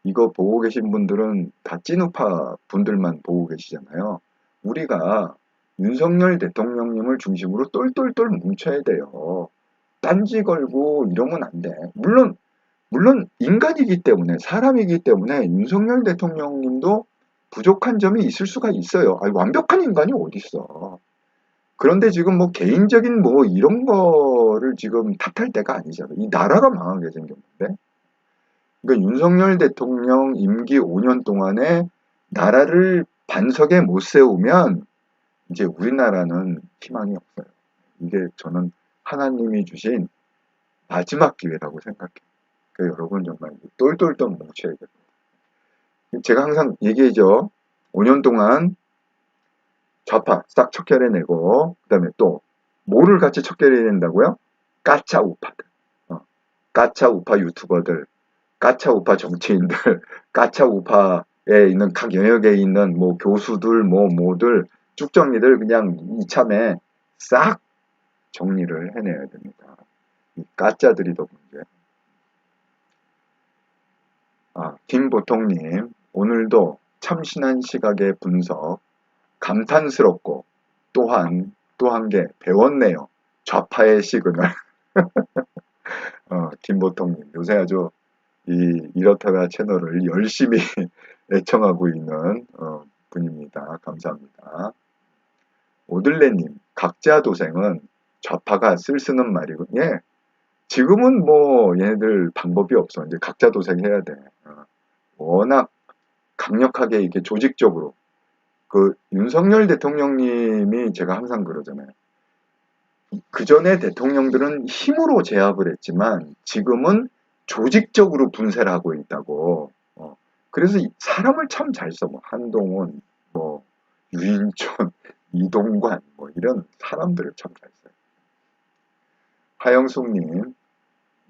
이거 보고 계신 분들은 다 찐우파 분들만 보고 계시잖아요. 우리가 윤석열 대통령님을 중심으로 똘똘똘 뭉쳐야 돼요. 딴지 걸고 이러면 안 돼. 물론 인간이기 때문에, 사람이기 때문에 윤석열 대통령님도 부족한 점이 있을 수가 있어요. 아니, 완벽한 인간이 어딨어. 그런데 지금 뭐 개인적인 뭐 이런 거를 지금 탓할 때가 아니잖아요. 이 나라가 망하게 생겼는데. 그러니까 윤석열 대통령 임기 5년 동안에 나라를 반석에 못 세우면 이제 우리나라는 희망이 없어요. 이게 저는 하나님이 주신 마지막 기회라고 생각해요. 그러니까 여러분 정말 똘똘똘 뭉쳐야 돼요. 제가 항상 얘기하죠. 5년 동안 좌파 싹 척결해내고 그다음에 또 뭐를 같이 척결해낸다고요? 까차 우파들, 까차 우파 유튜버들, 까차 우파 정치인들, 까차 우파에 있는 각 영역에 있는 뭐 교수들, 뭐들 쭉 정리들 그냥 이참에 싹 정리를 해내야 됩니다. 이 까짜들이 더 문제. 김보통님, 오늘도 참신한 시각의 분석, 감탄스럽고 또한 또 한 개 배웠네요. 좌파의 시그널. 김보통님, 요새 아주 이렇다가 채널을 열심히 애청하고 있는 분입니다. 감사합니다. 오들레님, 각자 도생은 좌파가 쓸쓰는 말이고, 예. 지금은 뭐 얘네들 방법이 없어. 이제 각자 도생해야 돼. 워낙 강력하게 이게 조직적으로 그 윤석열 대통령님이 제가 항상 그러잖아요. 그 전에 대통령들은 힘으로 제압을 했지만 지금은 조직적으로 분쇄를 하고 있다고. 그래서 사람을 참 잘 써. 뭐 한동훈, 뭐 유인촌, 이동관, 뭐 이런 사람들을 참 잘 써요. 하영숙님,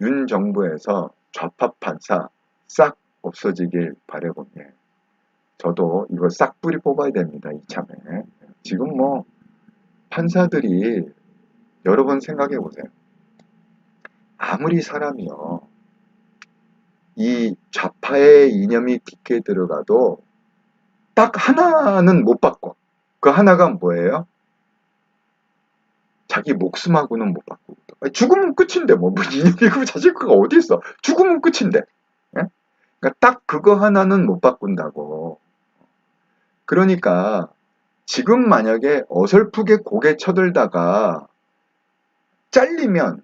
윤 정부에서 좌파 판사 싹 없어지길 바라보네. 저도 이거 싹 뿌리 뽑아야 됩니다. 이참에. 지금 뭐 판사들이 여러 번 생각해 보세요. 아무리 사람이요. 이 좌파의 이념이 깊게 들어가도 딱 하나는 못 바꿔. 그 하나가 뭐예요? 자기 목숨하고는 못 바꾸고. 죽으면 끝인데 뭐 이념이고 자식구가 어디 있어? 죽으면 끝인데. 예? 그러니까 딱 그거 하나는 못 바꾼다고. 그러니까 지금 만약에 어설프게 고개 쳐들다가 잘리면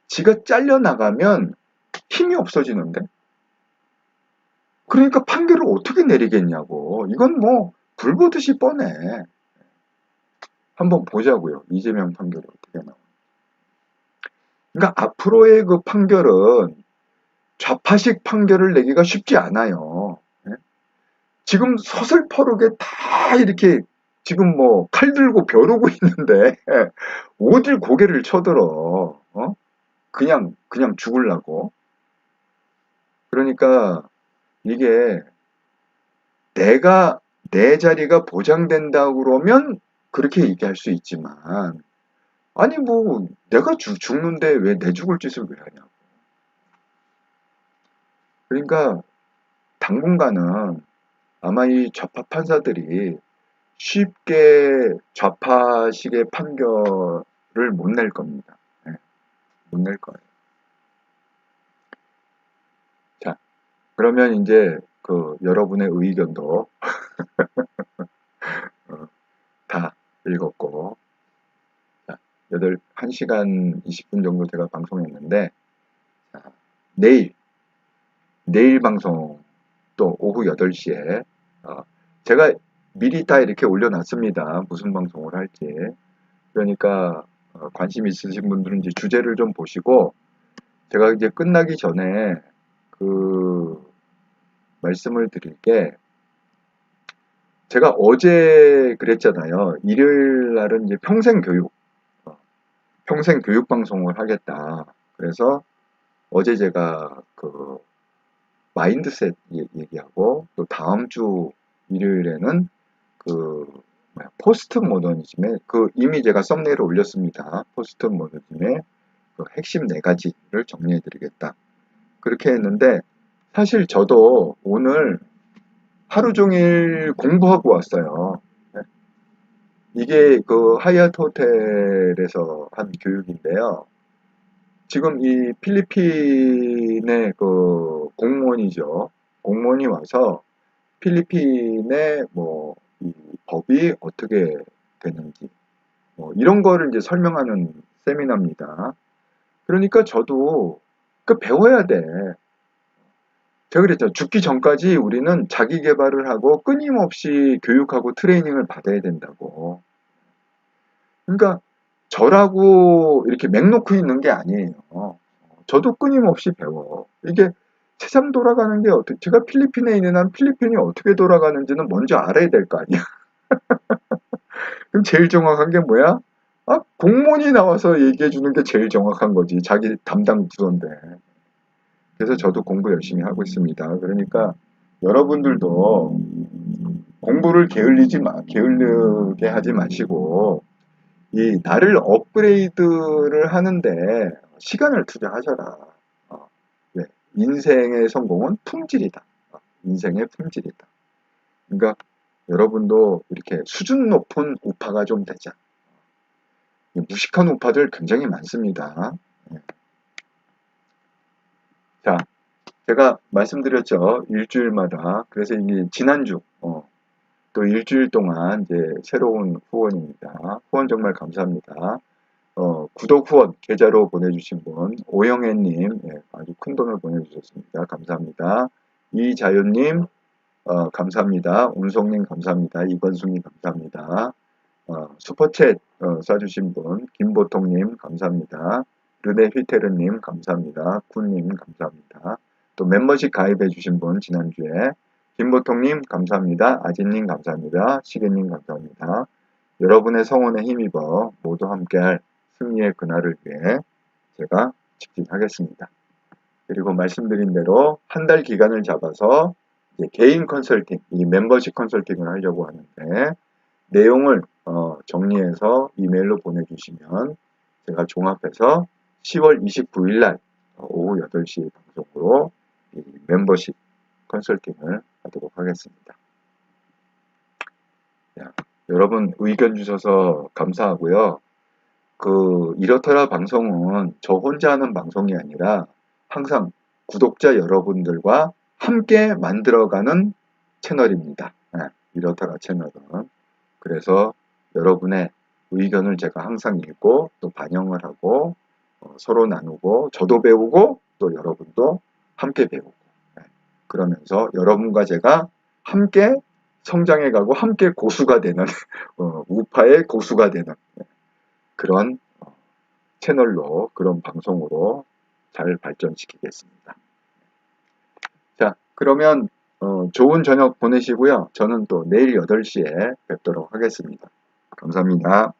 지가 잘려나가면 힘이 없어지는데 그러니까 판결을 어떻게 내리겠냐고. 이건 뭐 불보듯이 뻔해. 한번 보자고요. 이재명 판결이 어떻게 나오나. 그러니까 앞으로의 그 판결은 좌파식 판결을 내기가 쉽지 않아요. 예? 지금 서슬퍼르게 다 이렇게 지금 뭐 칼 들고 벼르고 있는데 어딜 고개를 쳐들어. 그냥 죽으려고. 그러니까 이게 내가 내 자리가 보장된다고 그러면 그렇게 얘기할 수 있지만 아니 뭐 내가 죽는데 왜 내 죽을 짓을 왜 하냐고. 그러니까 당분간은 아마 이 좌파 판사들이 쉽게 좌파식의 판결을 못 낼 겁니다. 네, 못 낼 거예요. 자, 그러면 이제 그 여러분의 의견도 다 읽었고, 자, 1시간 20분 정도 제가 방송했는데, 자, 내일 방송 또 오후 8시에, 제가 미리 다 이렇게 올려놨습니다. 무슨 방송을 할지. 그러니까, 관심 있으신 분들은 이제 주제를 좀 보시고, 제가 이제 끝나기 전에 그, 말씀을 드릴 게, 제가 어제 그랬잖아요. 일요일 날은 이제 평생 교육, 평생 교육 방송을 하겠다. 그래서 어제 제가 그 마인드셋 얘기하고 또 다음 주 일요일에는 그 포스트 모더니즘의 그 이미 제가 썸네일을 올렸습니다. 포스트 모더니즘의 그 핵심 네 가지를 정리해 드리겠다. 그렇게 했는데 사실 저도 오늘 하루 종일 공부하고 왔어요. 네. 이게 그 하얏트 호텔에서 한 교육인데요. 지금 이 필리핀의 그 공무원이죠. 공무원이 와서 필리핀의 뭐 이 법이 어떻게 되는지 뭐 이런 거를 이제 설명하는 세미나입니다. 그러니까 저도 그 배워야 돼. 제가 그랬죠. 죽기 전까지 우리는 자기 개발을 하고 끊임없이 교육하고 트레이닝을 받아야 된다고. 그러니까 저라고 이렇게 맹 놓고 있는 게 아니에요. 저도 끊임없이 배워. 이게 세상 돌아가는 게 어떻게, 제가 필리핀에 있는 한 필리핀이 어떻게 돌아가는지는 먼저 알아야 될 거 아니야. 그럼 제일 정확한 게 뭐야? 아, 공무원이 나와서 얘기해 주는 게 제일 정확한 거지. 자기 담당 부서인데. 그래서 저도 공부 열심히 하고 있습니다. 그러니까 여러분들도 공부를 게을르게 하지 마시고, 이 나를 업그레이드를 하는데 시간을 투자하셔라. 어, 네. 인생의 성공은 품질이다. 인생의 품질이다. 그러니까 여러분도 이렇게 수준 높은 우파가 좀 되자. 무식한 우파들 굉장히 많습니다. 네. 자, 제가 말씀드렸죠. 일주일마다. 그래서 이게 지난주, 또 일주일 동안 이제 새로운 후원입니다. 후원 정말 감사합니다. 구독 후원 계좌로 보내주신 분, 오영애님, 예, 아주 큰 돈을 보내주셨습니다. 감사합니다. 이자연님, 감사합니다. 운송님, 감사합니다. 이건숙님, 감사합니다. 슈퍼챗 쏴주신 분, 김보통님, 감사합니다. 르네 휘테르님, 감사합니다. 쿤님, 감사합니다. 또 멤버십 가입해주신 분, 지난주에, 김보통님, 감사합니다. 아진님, 감사합니다. 시계님, 감사합니다. 여러분의 성원에 힘입어 모두 함께할 승리의 그날을 위해 제가 직진하겠습니다. 그리고 말씀드린 대로 한 달 기간을 잡아서 이제 개인 컨설팅, 이 멤버십 컨설팅을 하려고 하는데 내용을 정리해서 이메일로 보내주시면 제가 종합해서 10월 29일 날 오후 8시 방송으로 이 멤버십 컨설팅을 하도록 하겠습니다. 야, 여러분 의견 주셔서 감사하고요. 그 이렇더라 방송은 저 혼자 하는 방송이 아니라 항상 구독자 여러분들과 함께 만들어가는 채널입니다. 이렇더라 채널은. 그래서 여러분의 의견을 제가 항상 읽고 또 반영을 하고 서로 나누고 저도 배우고 또 여러분도 함께 배우고 그러면서 여러분과 제가 함께 성장해가고 함께 고수가 되는 우파의 고수가 되는 그런 채널로 그런 방송으로 잘 발전시키겠습니다. 자, 그러면 좋은 저녁 보내시고요. 저는 또 내일 8시에 뵙도록 하겠습니다. 감사합니다.